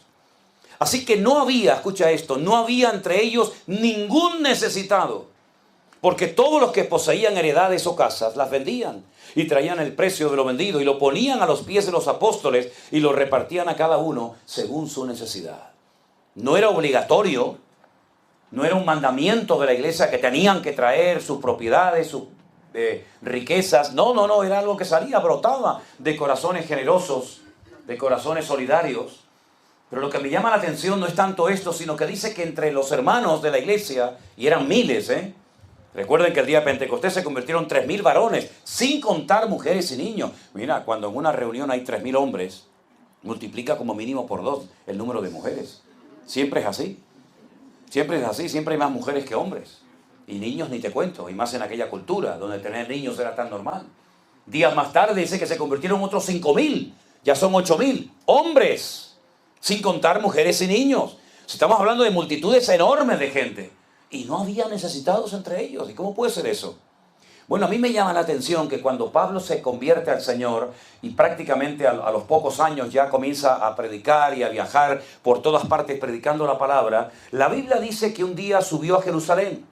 Así que no había, escucha esto, no había entre ellos ningún necesitado, porque todos los que poseían heredades o casas las vendían y traían el precio de lo vendido y lo ponían a los pies de los apóstoles y lo repartían a cada uno según su necesidad. No era obligatorio, no era un mandamiento de la iglesia que tenían que traer sus propiedades, sus riquezas. No, era algo que salía, brotaba de corazones generosos, de corazones solidarios. Pero lo que me llama la atención no es tanto esto, sino que dice que entre los hermanos de la iglesia, y eran miles, recuerden que el día de Pentecostés se convirtieron 3,000 varones, sin contar mujeres y niños. Mira, cuando en una reunión hay 3,000 hombres, multiplica como mínimo por 2 el número de mujeres. Siempre es así. Siempre es así, siempre hay más mujeres que hombres. Y niños ni te cuento, y más en aquella cultura, donde tener niños era tan normal. Días más tarde dice que se convirtieron otros 5,000, ya son 8,000 hombres, sin contar mujeres y niños. Estamos hablando de multitudes enormes de gente. Y no había necesitados entre ellos. ¿Y cómo puede ser eso? Bueno, a mí me llama la atención que cuando Pablo se convierte al Señor y prácticamente a los pocos años ya comienza a predicar y a viajar por todas partes predicando la palabra, la Biblia dice que un día subió a Jerusalén.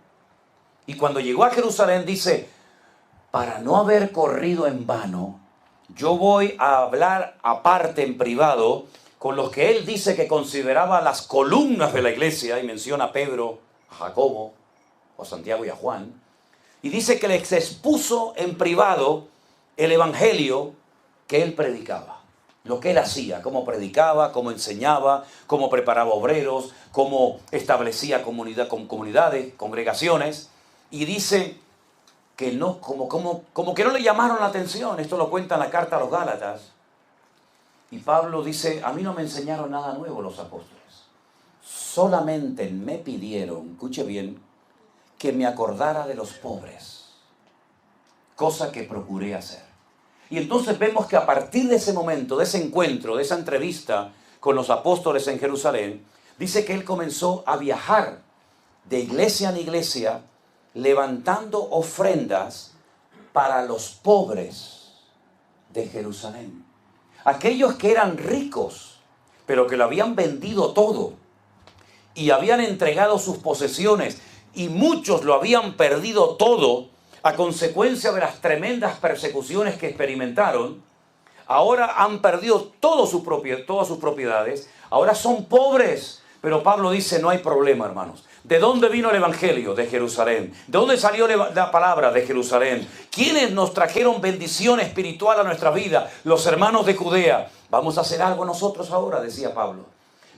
Y cuando llegó a Jerusalén dice, para no haber corrido en vano, yo voy a hablar aparte en privado con los que él dice que consideraba las columnas de la iglesia, y menciona a Pedro, a Jacobo, a Santiago y a Juan, y dice que les expuso en privado el evangelio que él predicaba, lo que él hacía, cómo predicaba, cómo enseñaba, cómo preparaba obreros, cómo establecía comunidades, congregaciones, y dice que no, como que no le llamaron la atención. Esto lo cuenta en la carta a los Gálatas, y Pablo dice, a mí no me enseñaron nada nuevo los apóstoles. Solamente me pidieron, escuche bien, que me acordara de los pobres, cosa que procuré hacer. Y entonces vemos que a partir de ese momento, de ese encuentro, de esa entrevista con los apóstoles en Jerusalén, dice que él comenzó a viajar de iglesia en iglesia, levantando ofrendas para los pobres de Jerusalén. Aquellos que eran ricos, pero que lo habían vendido todo y habían entregado sus posesiones, y muchos lo habían perdido todo a consecuencia de las tremendas persecuciones que experimentaron. ahora han perdido todas sus propiedades, ahora son pobres. Pero Pablo dice, no hay problema, hermanos. ¿De dónde vino el Evangelio? De Jerusalén. ¿De dónde salió la palabra? De Jerusalén. ¿Quiénes nos trajeron bendición espiritual a nuestra vida? Los hermanos de Judea. Vamos a hacer algo nosotros ahora, decía Pablo.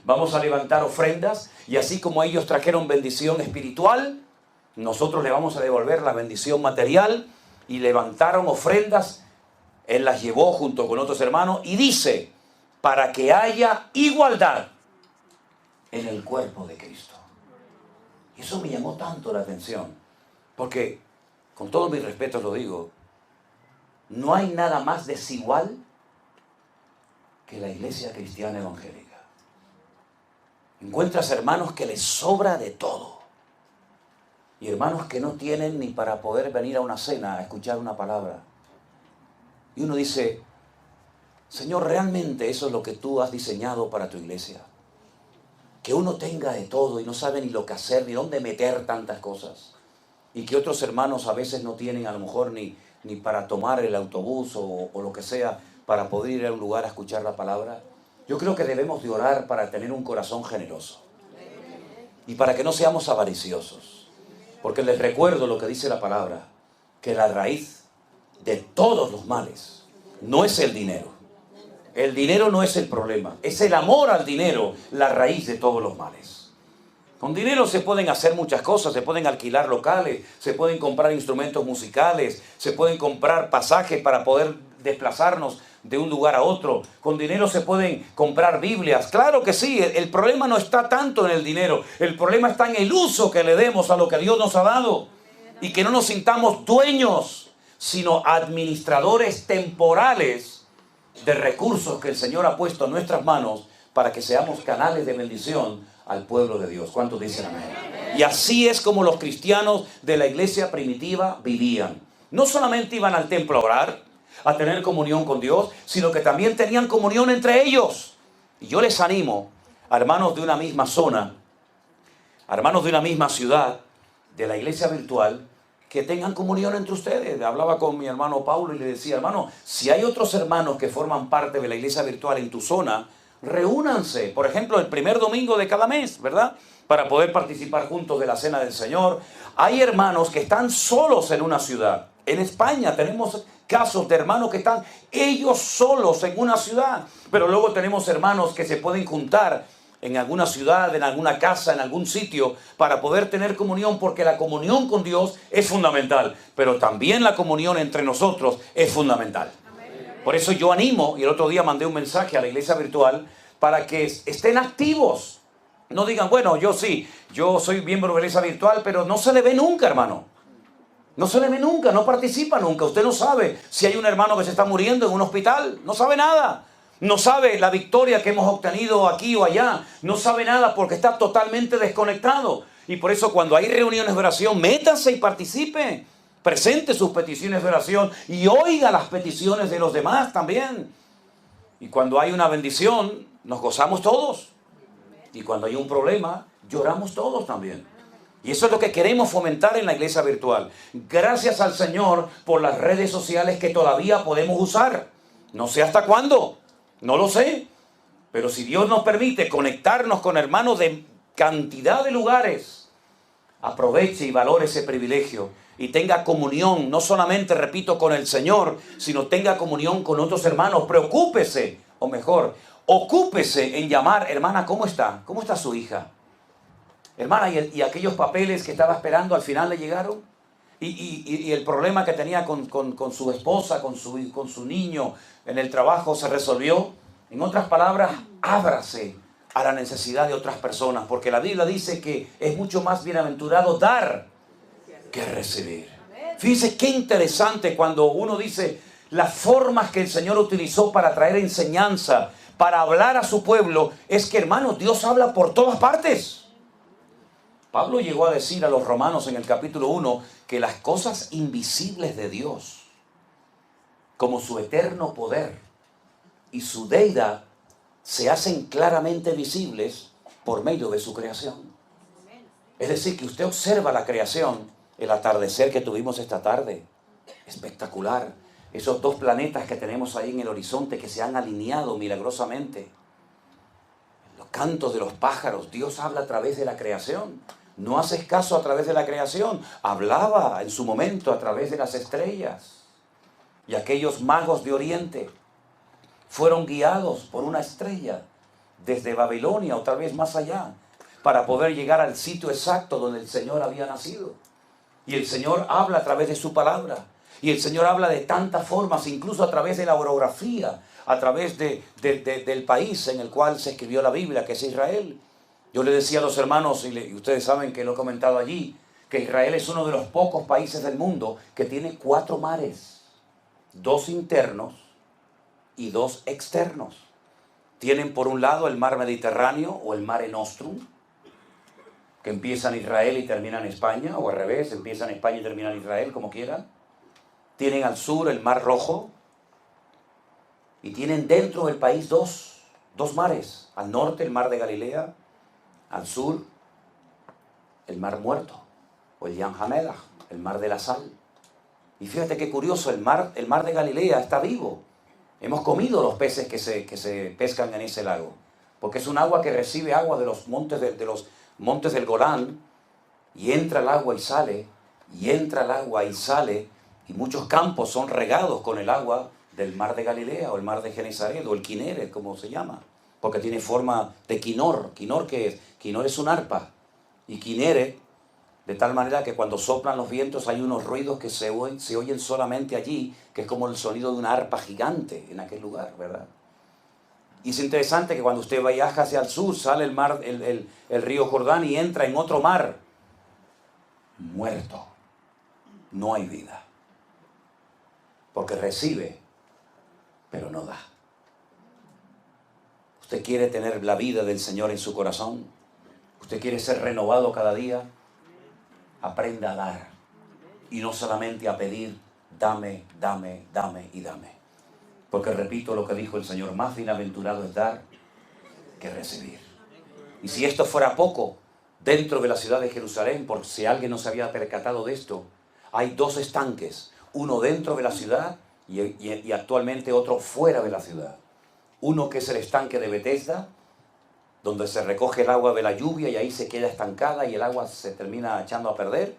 Vamos a levantar ofrendas y así como ellos trajeron bendición espiritual, nosotros le vamos a devolver la bendición material. Y levantaron ofrendas, él las llevó junto con otros hermanos y dice, para que haya igualdad en el cuerpo de Cristo. Y eso me llamó tanto la atención, porque con todo mi respeto lo digo, no hay nada más desigual que la iglesia cristiana evangélica. Encuentras hermanos que les sobra de todo. Y hermanos que no tienen ni para poder venir a una cena a escuchar una palabra. Y uno dice, Señor, ¿realmente eso es lo que tú has diseñado para tu iglesia? Que uno tenga de todo y no sabe ni lo que hacer, ni dónde meter tantas cosas. Y que otros hermanos a veces no tienen a lo mejor ni para tomar el autobús o lo que sea para poder ir a un lugar a escuchar la palabra. Yo creo que debemos de orar para tener un corazón generoso. Y para que no seamos avariciosos. Porque les recuerdo lo que dice la palabra, que la raíz de todos los males no es el dinero. El dinero no es el problema, es el amor al dinero la raíz de todos los males. Con dinero se pueden hacer muchas cosas, se pueden alquilar locales, se pueden comprar instrumentos musicales, se pueden comprar pasajes para poder desplazarnos de un lugar a otro. Con dinero se pueden comprar Biblias. Claro que sí, el problema no está tanto en el dinero. El problema está en el uso que le demos a lo que Dios nos ha dado. Y que no nos sintamos dueños, sino administradores temporales de recursos que el Señor ha puesto en nuestras manos para que seamos canales de bendición al pueblo de Dios. ¿Cuántos dicen amén? Y así es como los cristianos de la iglesia primitiva vivían. No solamente iban al templo a orar, a tener comunión con Dios, sino que también tenían comunión entre ellos. Y yo les animo, a hermanos de una misma zona, a hermanos de una misma ciudad, de la iglesia virtual, que tengan comunión entre ustedes. Hablaba con mi hermano Paulo y le decía, hermano, si hay otros hermanos que forman parte de la iglesia virtual en tu zona, reúnanse, por ejemplo, el primer domingo de cada mes, ¿verdad? Para poder participar juntos de la cena del Señor. Hay hermanos que están solos en una ciudad. En España tenemos casos de hermanos que están ellos solos en una ciudad, pero luego tenemos hermanos que se pueden juntar en alguna ciudad, en alguna casa, en algún sitio, para poder tener comunión, porque la comunión con Dios es fundamental, pero también la comunión entre nosotros es fundamental. Por eso yo animo, y el otro día mandé un mensaje a la iglesia virtual, para que estén activos. No digan, bueno, yo sí, yo soy miembro de la iglesia virtual, pero no se le ve nunca, hermano. No se le ve nunca, no participa nunca. Usted no sabe si hay un hermano que se está muriendo en un hospital. No sabe nada. No sabe la victoria que hemos obtenido aquí o allá. No sabe nada porque está totalmente desconectado. Y por eso cuando hay reuniones de oración, métase y participe. Presente sus peticiones de oración y oiga las peticiones de los demás también. Y cuando hay una bendición, nos gozamos todos. Y cuando hay un problema, lloramos todos también. Y eso es lo que queremos fomentar en la iglesia virtual. Gracias al Señor por las redes sociales que todavía podemos usar. No sé hasta cuándo, no lo sé. Pero si Dios nos permite conectarnos con hermanos de cantidad de lugares, aproveche y valore ese privilegio. Y tenga comunión, no solamente, repito, con el Señor, sino tenga comunión con otros hermanos. Preocúpese, o mejor, ocúpese en llamar, hermana, ¿cómo está? ¿Cómo está su hija? Hermana, ¿y aquellos papeles que estaba esperando al final le llegaron? ¿Y el problema que tenía con su esposa, con su niño en el trabajo se resolvió? En otras palabras, ábrase a la necesidad de otras personas, porque la Biblia dice que es mucho más bienaventurado dar que recibir. Fíjense qué interesante cuando uno dice las formas que el Señor utilizó para traer enseñanza, para hablar a su pueblo, es que, hermanos, Dios habla por todas partes. Pablo llegó a decir a los romanos en el capítulo 1 que las cosas invisibles de Dios, como su eterno poder y su deidad, se hacen claramente visibles por medio de su creación. Es decir, que usted observa la creación, el atardecer que tuvimos esta tarde, espectacular. Esos dos planetas que tenemos ahí en el horizonte que se han alineado milagrosamente. Los cantos de los pájaros. Dios habla a través de la creación. No haces caso a través de la creación. Hablaba en su momento a través de las estrellas. Y aquellos magos de Oriente fueron guiados por una estrella desde Babilonia o tal vez más allá para poder llegar al sitio exacto donde el Señor había nacido. Y el Señor habla a través de su palabra. Y el Señor habla de tantas formas, incluso a través de la orografía, a través del país en el cual se escribió la Biblia, que es Israel. Yo le decía a los hermanos, y ustedes saben que lo he comentado allí, que Israel es uno de los pocos países del mundo que tiene 4 mares. 2 internos y 2 externos. Tienen por un lado el mar Mediterráneo o el Mare Nostrum, que empieza en Israel y termina en España, o al revés, empieza en España y termina en Israel, como quieran. Tienen al sur el Mar Rojo y tienen dentro del país dos mares. Al norte el Mar de Galilea, al sur el Mar Muerto o el Yam HaMelech, el Mar de la Sal. Y fíjate qué curioso, el mar de Galilea está vivo. Hemos comido los peces que se pescan en ese lago, porque es un agua que recibe agua de los montes del Golán, y entra el agua y sale, y entra el agua y sale. Y muchos campos son regados con el agua del mar de Galilea o el mar de Genesaret o el Kineret, como se llama, porque tiene forma de quinor. ¿Quinor qué es? Quinor es un arpa. Y Kineret, de tal manera que cuando soplan los vientos hay unos ruidos que se oyen solamente allí, que es como el sonido de una arpa gigante en aquel lugar, ¿verdad? Y es interesante que cuando usted viaja hacia el sur, sale el río Jordán y entra en otro mar. Muerto. No hay vida. Porque recibe, pero no da. ¿Usted quiere tener la vida del Señor en su corazón? ¿Usted quiere ser renovado cada día? Aprenda a dar. Y no solamente a pedir, dame, dame, dame y dame. Porque repito lo que dijo el Señor, más bienaventurado es dar que recibir. Y si esto fuera poco, dentro de la ciudad de Jerusalén, por si alguien no se había percatado de esto, hay 2 estanques. Uno dentro de la ciudad y actualmente otro fuera de la ciudad. Uno que es el estanque de Betesda, donde se recoge el agua de la lluvia y ahí se queda estancada y el agua se termina echando a perder.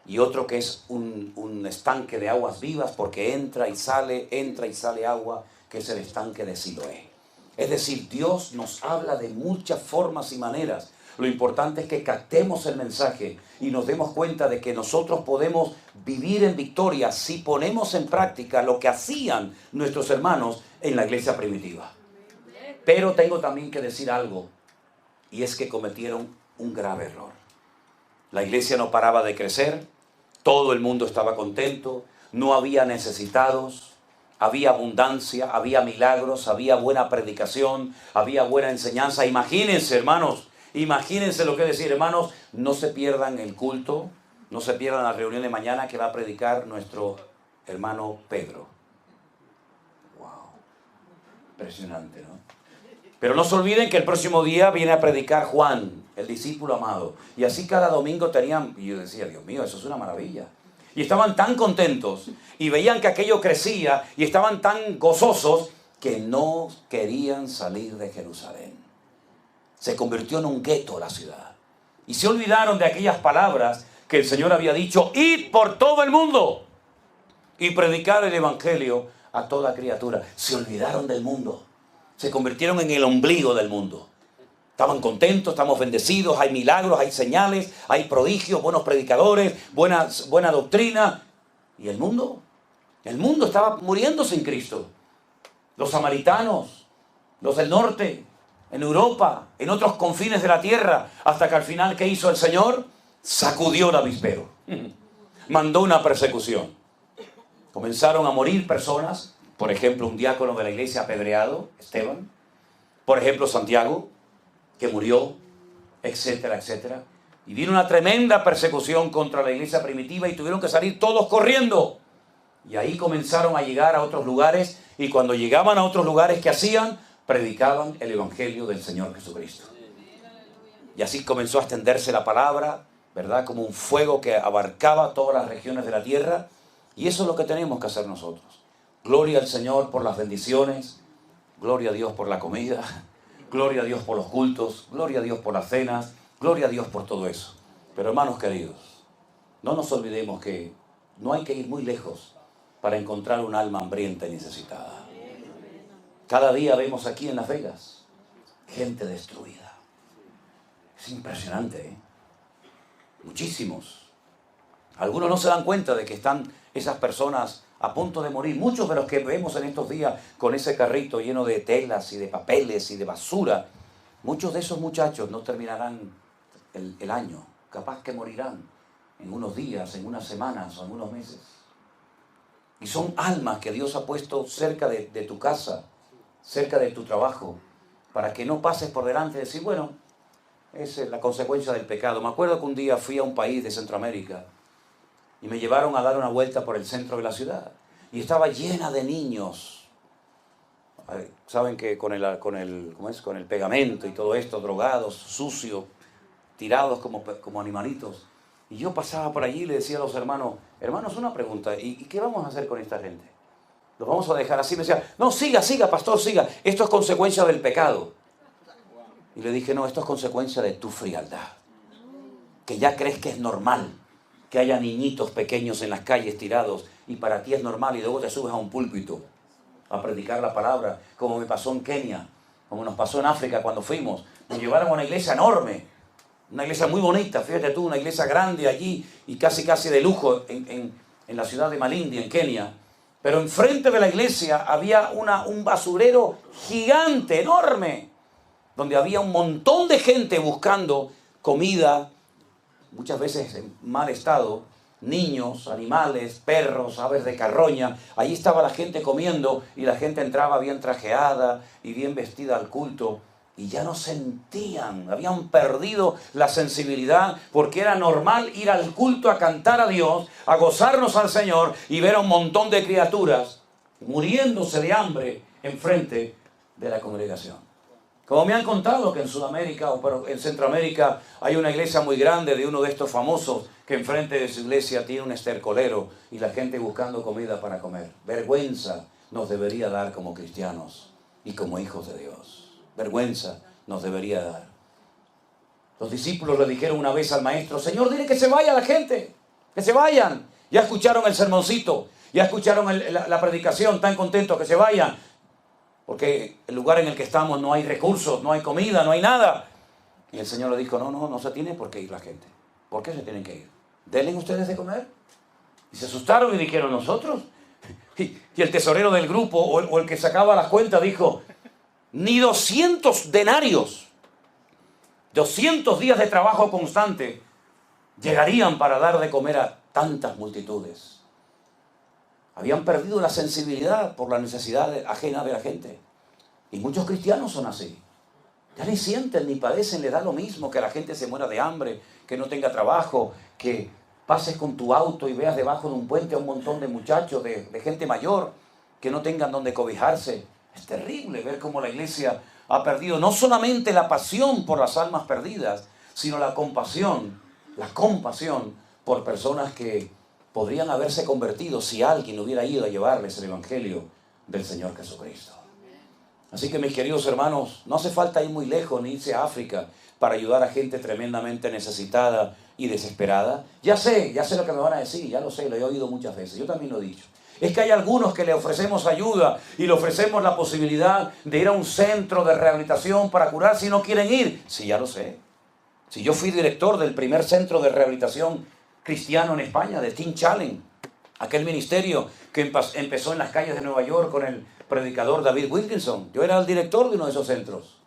Y otro que es un estanque de aguas vivas porque entra y sale agua, que es el estanque de Siloé. Es decir, Dios nos habla de muchas formas y maneras. Lo importante es que captemos el mensaje y nos demos cuenta de que nosotros podemos vivir en victoria si ponemos en práctica lo que hacían nuestros hermanos en la iglesia primitiva. Pero tengo también que decir algo, y es que cometieron un grave error. La iglesia no paraba de crecer, todo el mundo estaba contento, no había necesitados, había abundancia, había milagros, había buena predicación, había buena enseñanza. Imagínense, hermanos, imagínense lo que decir, hermanos, no se pierdan el culto, no se pierdan la reunión de mañana que va a predicar nuestro hermano Pedro. Wow, impresionante, ¿no? Pero no se olviden que el próximo día viene a predicar Juan, el discípulo amado. Y así cada domingo tenían, y yo decía, Dios mío, eso es una maravilla. Y estaban tan contentos y veían que aquello crecía y estaban tan gozosos que no querían salir de Jerusalén. Se convirtió en un gueto la ciudad. Y se olvidaron de aquellas palabras que el Señor había dicho, id por todo el mundo y predicar el evangelio a toda criatura. Se olvidaron del mundo. Se convirtieron en el ombligo del mundo. Estaban contentos, estamos bendecidos, hay milagros, hay señales, hay prodigios, buenos predicadores, buena doctrina. ¿Y el mundo? El mundo estaba muriendo sin Cristo. Los samaritanos, los del norte, en Europa, en otros confines de la tierra, hasta que al final, ¿qué hizo el Señor? Sacudió el avispero. Mandó una persecución. Comenzaron a morir personas. Por ejemplo, un diácono de la iglesia apedreado, Esteban. Por ejemplo, Santiago, que murió, etcétera, etcétera. Y vino una tremenda persecución contra la iglesia primitiva y tuvieron que salir todos corriendo. Y ahí comenzaron a llegar a otros lugares y cuando llegaban a otros lugares, ¿qué hacían? Predicaban el evangelio del Señor Jesucristo. Y así comenzó a extenderse la palabra, ¿verdad? Como un fuego que abarcaba todas las regiones de la tierra. Y eso es lo que tenemos que hacer nosotros. Gloria al Señor por las bendiciones, gloria a Dios por la comida, gloria a Dios por los cultos, gloria a Dios por las cenas, gloria a Dios por todo eso. Pero hermanos queridos, no nos olvidemos que no hay que ir muy lejos para encontrar un alma hambrienta y necesitada. Cada día vemos aquí en Las Vegas gente destruida. Es impresionante, ¿eh? Muchísimos. Algunos no se dan cuenta de que están esas personas a punto de morir. Muchos de los que vemos en estos días con ese carrito lleno de telas y de papeles y de basura, muchos de esos muchachos no terminarán el año. Capaz que morirán en unos días, en unas semanas o en unos meses. Y son almas que Dios ha puesto cerca de tu casa, cerca de tu trabajo, para que no pases por delante y decir, bueno, esa es la consecuencia del pecado. Me acuerdo que un día fui a un país de Centroamérica y me llevaron a dar una vuelta por el centro de la ciudad. Y estaba llena de niños. Saben que con el pegamento y todo esto, drogados, sucios, tirados como animalitos. Y yo pasaba por allí y le decía a los hermanos, una pregunta, ¿y qué vamos a hacer con esta gente? ¿Los vamos a dejar así? Me decía, no, siga, pastor, siga. Esto es consecuencia del pecado. Y le dije, no, esto es consecuencia de tu frialdad. Que ya crees que es normal que haya niñitos pequeños en las calles tirados y para ti es normal y luego te subes a un púlpito a predicar la palabra, como me pasó en Kenia, como nos pasó en África cuando fuimos. Nos llevaron a una iglesia enorme, una iglesia muy bonita, fíjate tú, una iglesia grande allí y casi de lujo en la ciudad de Malindi, en Kenia. Pero enfrente de la iglesia había un basurero gigante, enorme, donde había un montón de gente buscando comida, muchas veces en mal estado, niños, animales, perros, aves de carroña. Allí estaba la gente comiendo y la gente entraba bien trajeada y bien vestida al culto. Y ya no sentían, habían perdido la sensibilidad porque era normal ir al culto a cantar a Dios, a gozarnos al Señor y ver a un montón de criaturas muriéndose de hambre enfrente de la congregación. Como me han contado que en Sudamérica o en Centroamérica hay una iglesia muy grande de uno de estos famosos que enfrente de su iglesia tiene un estercolero y la gente buscando comida para comer. Vergüenza nos debería dar como cristianos y como hijos de Dios. Vergüenza nos debería dar. Los discípulos le dijeron una vez al maestro, Señor, dile que se vaya la gente, que se vayan. Ya escucharon el sermoncito, ya escucharon la predicación, tan contentos que se vayan. Porque el lugar en el que estamos no hay recursos, no hay comida, no hay nada. Y el Señor le dijo, no se tiene por qué ir la gente. ¿Por qué se tienen que ir? Denle ustedes de comer. Y se asustaron y dijeron, ¿nosotros? Y el tesorero del grupo o el que sacaba las cuentas dijo, ni 200 denarios, 200 días de trabajo constante llegarían para dar de comer a tantas multitudes. Habían perdido la sensibilidad por la necesidad ajena de la gente. Y muchos cristianos son así. Ya ni sienten ni padecen, les da lo mismo que la gente se muera de hambre, que no tenga trabajo, que pases con tu auto y veas debajo de un puente a un montón de muchachos, de gente mayor, que no tengan donde cobijarse. Es terrible ver cómo la iglesia ha perdido no solamente la pasión por las almas perdidas, sino la compasión por personas que podrían haberse convertido si alguien hubiera ido a llevarles el evangelio del Señor Jesucristo. Así que mis queridos hermanos, no hace falta ir muy lejos ni irse a África para ayudar a gente tremendamente necesitada y desesperada. Ya sé lo que me van a decir, ya lo sé, lo he oído muchas veces, yo también lo he dicho. Es que hay algunos que le ofrecemos ayuda y le ofrecemos la posibilidad de ir a un centro de rehabilitación para curar si no quieren ir. Sí, ya lo sé. Si yo fui director del primer centro de rehabilitación cristiano en España, de Teen Challenge, aquel ministerio que empezó en las calles de Nueva York con el predicador David Wilkinson. Yo era el director de uno de esos centros.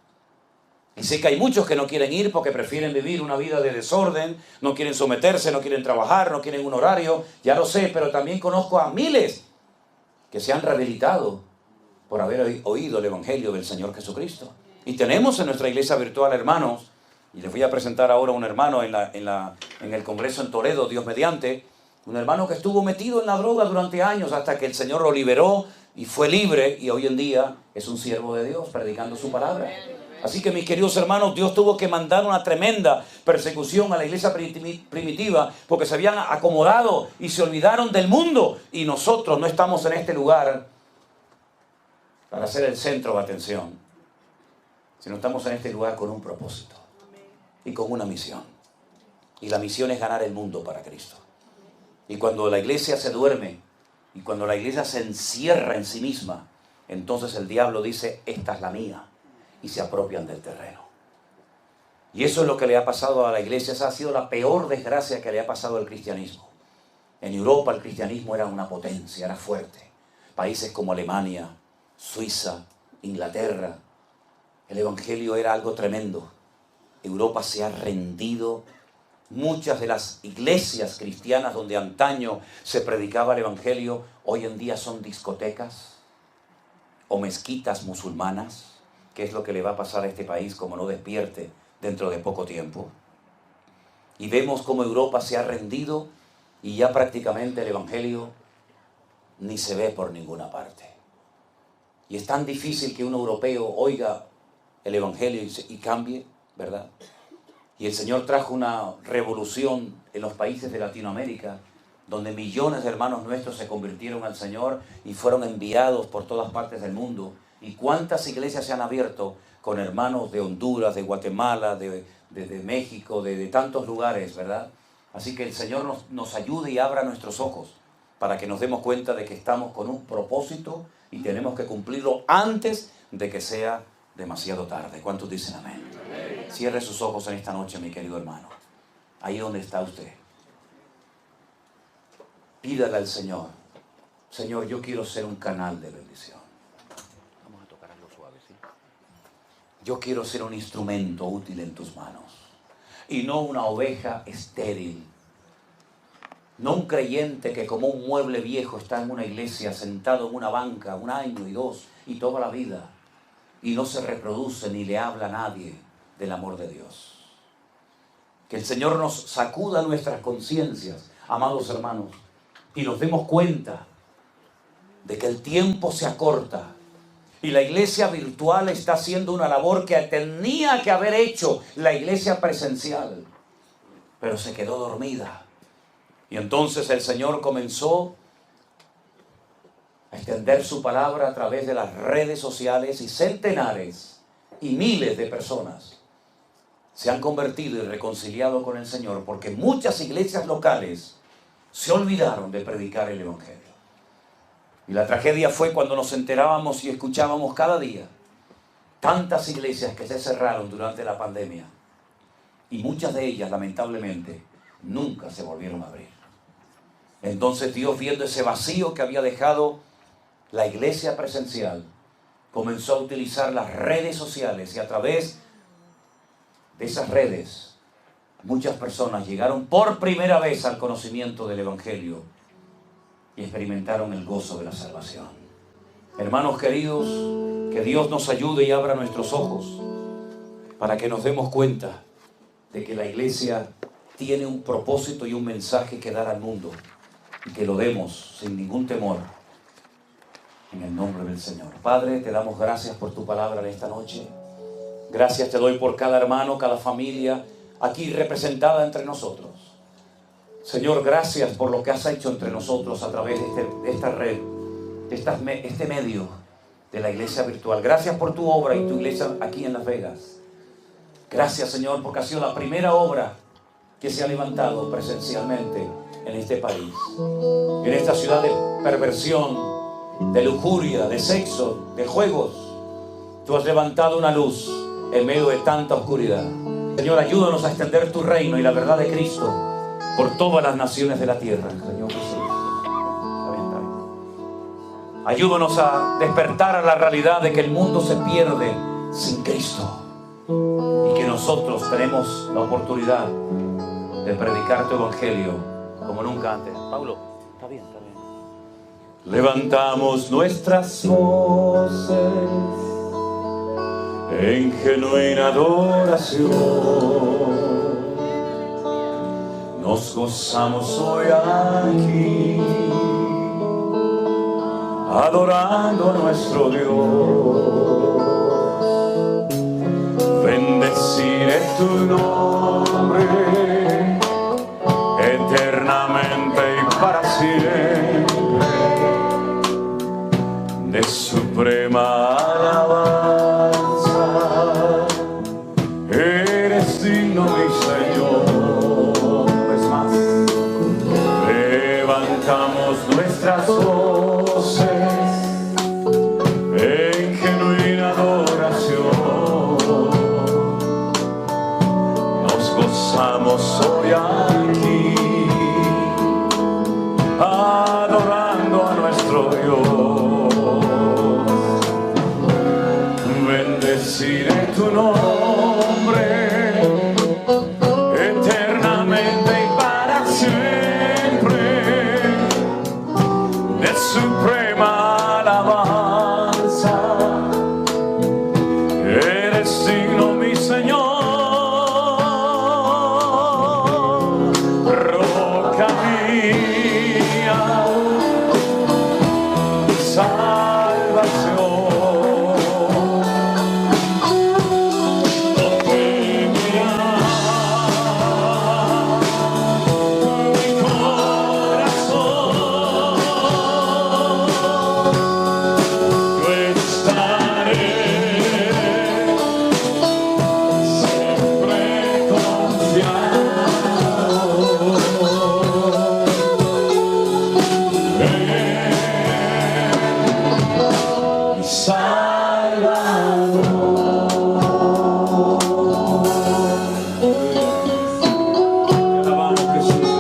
Y sé que hay muchos que no quieren ir porque prefieren vivir una vida de desorden, no quieren someterse, no quieren trabajar, no quieren un horario, ya lo sé, pero también conozco a miles que se han rehabilitado por haber oído el Evangelio del Señor Jesucristo. Y tenemos en nuestra iglesia virtual hermanos, y les voy a presentar ahora un hermano en el Congreso en Toledo, Dios mediante, un hermano que estuvo metido en la droga durante años hasta que el Señor lo liberó y fue libre y hoy en día es un siervo de Dios predicando su palabra. Así que mis queridos hermanos, Dios tuvo que mandar una tremenda persecución a la iglesia primitiva porque se habían acomodado y se olvidaron del mundo. Y nosotros no estamos en este lugar para ser el centro de atención, sino estamos en este lugar con un propósito y con una misión. Y la misión es ganar el mundo para Cristo. Y cuando la iglesia se duerme y cuando la iglesia se encierra en sí misma, entonces el diablo dice, esta es la mía, y se apropian del terreno. Y eso es lo que le ha pasado a la iglesia. Esa ha sido la peor desgracia que le ha pasado al cristianismo. En Europa el cristianismo era una potencia, era fuerte. Países como Alemania, Suiza, Inglaterra, el evangelio era algo tremendo. Europa se ha rendido. Muchas de las iglesias cristianas donde antaño se predicaba el evangelio, hoy en día son discotecas o mezquitas musulmanas. ¿Qué es lo que le va a pasar a este país como no despierte dentro de poco tiempo? Y vemos cómo Europa se ha rendido y ya prácticamente el evangelio ni se ve por ninguna parte. Y es tan difícil que un europeo oiga el evangelio y cambie, ¿verdad? Y el Señor trajo una revolución en los países de Latinoamérica, donde millones de hermanos nuestros se convirtieron al Señor y fueron enviados por todas partes del mundo. Y cuántas iglesias se han abierto con hermanos de Honduras, de Guatemala, de México, de tantos lugares, ¿verdad? Así que el Señor nos ayude y abra nuestros ojos para que nos demos cuenta de que estamos con un propósito y tenemos que cumplirlo antes de que sea demasiado tarde. ¿Cuántos dicen amén? Cierre sus ojos en esta noche, mi querido hermano. Ahí donde está usted. Pídale al Señor. Señor, yo quiero ser un canal de bendición. Vamos a tocar algo suave, ¿sí? Yo quiero ser un instrumento útil en tus manos. Y no una oveja estéril. No un creyente que como un mueble viejo está en una iglesia, sentado en una banca, 1 año y 2, y toda la vida. Y no se reproduce ni le habla a nadie del amor de Dios. Que el Señor nos sacuda nuestras conciencias, amados hermanos, y nos demos cuenta de que el tiempo se acorta y la iglesia virtual está haciendo una labor que tenía que haber hecho la iglesia presencial, pero se quedó dormida. Y entonces el Señor comenzó a extender su palabra a través de las redes sociales y centenares y miles de personas se han convertido y reconciliado con el Señor porque muchas iglesias locales se olvidaron de predicar el evangelio. Y la tragedia fue cuando nos enterábamos y escuchábamos cada día tantas iglesias que se cerraron durante la pandemia y muchas de ellas lamentablemente nunca se volvieron a abrir. Entonces Dios, viendo ese vacío que había dejado la iglesia presencial, comenzó a utilizar las redes sociales y a través de esas redes muchas personas llegaron por primera vez al conocimiento del evangelio y experimentaron el gozo de la salvación. Hermanos queridos, que Dios nos ayude y abra nuestros ojos para que nos demos cuenta de que la iglesia tiene un propósito y un mensaje que dar al mundo y que lo demos sin ningún temor en el nombre del Señor. Padre, te damos gracias por tu palabra en esta noche. Gracias te doy por cada hermano, cada familia aquí representada entre nosotros. Señor, gracias por lo que has hecho entre nosotros a través de esta red, de este medio de la iglesia virtual. Gracias por tu obra y tu iglesia aquí en Las Vegas. Gracias, Señor, porque ha sido la primera obra que se ha levantado presencialmente en este país. En esta ciudad de perversión, de lujuria, de sexo, de juegos, tú has levantado una luz en medio de tanta oscuridad. Señor, ayúdanos a extender tu reino y la verdad de Cristo por todas las naciones de la tierra, Señor Jesús. Ayúdanos a despertar a la realidad de que el mundo se pierde sin Cristo y que nosotros tenemos la oportunidad de predicar tu evangelio como nunca antes. Paulo, está bien, está bien. Levantamos nuestras voces en genuina adoración. Nos gozamos hoy aquí, adorando a nuestro Dios. Bendeciré tu nombre eternamente y para siempre. de suprema alabanza. Eres digno, mi Señor. Es más, levantamos nuestras voces en genuina adoración. Nos gozamos hoy aquí, adorando a nuestro Dios. Bendeciré tu nombre eternamente y para siempre, de suprema alabanza. Eres digno, mi Señor. Roca mía, salvación. No temerá mi corazón. Yo estaré siempre confiado. Mi Salvador. Te alabamos, Jesús.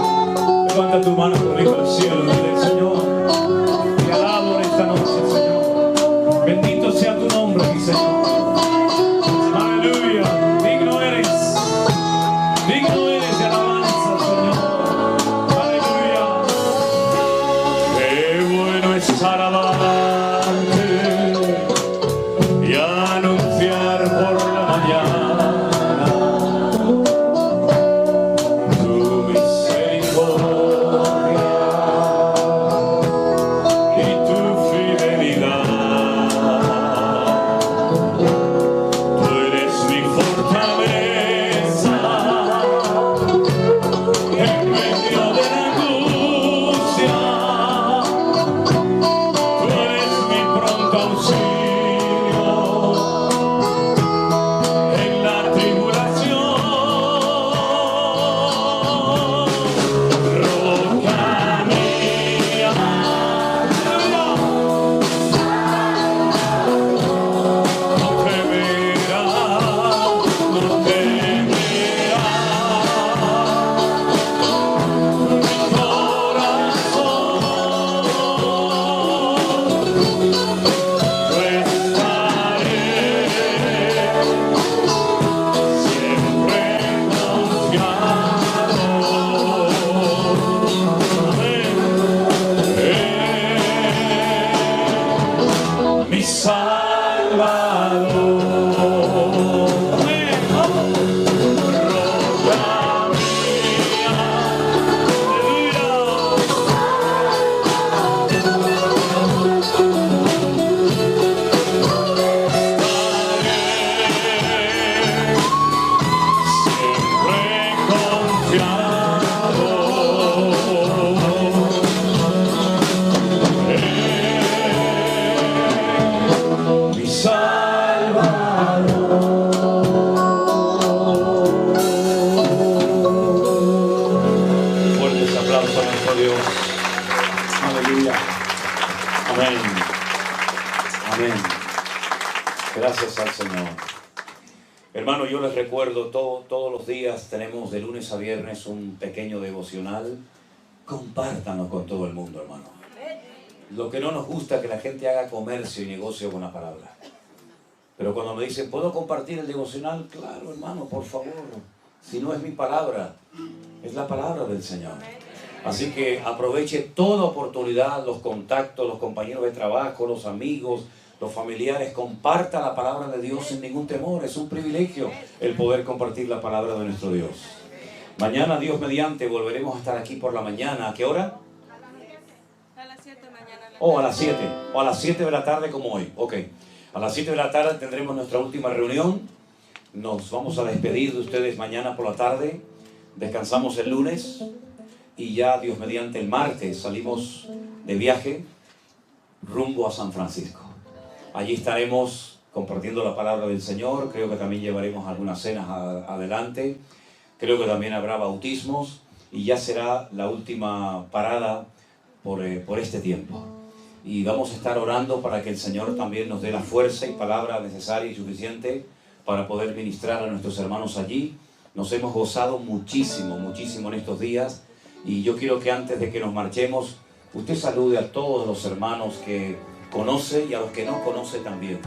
Levanta tu mano conmigo al cielo y dile: Señor, te alabo en esta noche, Señor. Bendito sea tu nombre, mi Señor. Aleluya. Digno eres de alabanza, Señor. Aleluya. Qué bueno estar alabante y anunciar por la mañana tu misericordia y tu fidelidad. Tú eres mi fortaleza en medio de la angustia. Tú eres mi pronto auxilio en la tribulación. Roca mía, no temerá, no temerá mi corazón. Yo estaré siempre confiado. Mi Salvador. Roca mía, siempre confiado. Mi Salvador. Fuertes aplausos a nuestro Dios. Aleluya. Amén. Amén. Gracias al Señor. Hermano, yo les recuerdo, todos los días tenemos de lunes a viernes un pequeño devocional. Compártanlo con todo el mundo, hermano. Lo que no nos gusta es que la gente haga comercio y negocio con la palabra. Pero cuando me dicen, ¿puedo compartir el devocional? Claro, hermano, por favor. Si no es mi palabra, es la palabra del Señor. Así que aproveche toda oportunidad, los contactos, los compañeros de trabajo, los amigos, los familiares. Comparta la palabra de Dios sin ningún temor. Es un privilegio el poder compartir la palabra de nuestro Dios. Mañana, Dios mediante, volveremos a estar aquí por la mañana. ¿A qué hora?
A las 7 mañana.
O a las 7. O a las 7 de la tarde como hoy. Ok. A las 7 de la tarde tendremos nuestra última reunión. Nos vamos a despedir de ustedes mañana por la tarde. Descansamos el lunes. Y ya, Dios mediante, el martes salimos de viaje rumbo a San Francisco. Allí estaremos compartiendo la palabra del Señor. Creo que también llevaremos algunas cenas adelante. Creo que también habrá bautismos y ya será la última parada por este tiempo. Y vamos a estar orando para que el Señor también nos dé la fuerza y palabra necesaria y suficiente para poder ministrar a nuestros hermanos allí. Nos hemos gozado muchísimo, muchísimo en estos días. Y yo quiero que antes de que nos marchemos, usted salude a todos los hermanos que conoce y a los que no conoce también.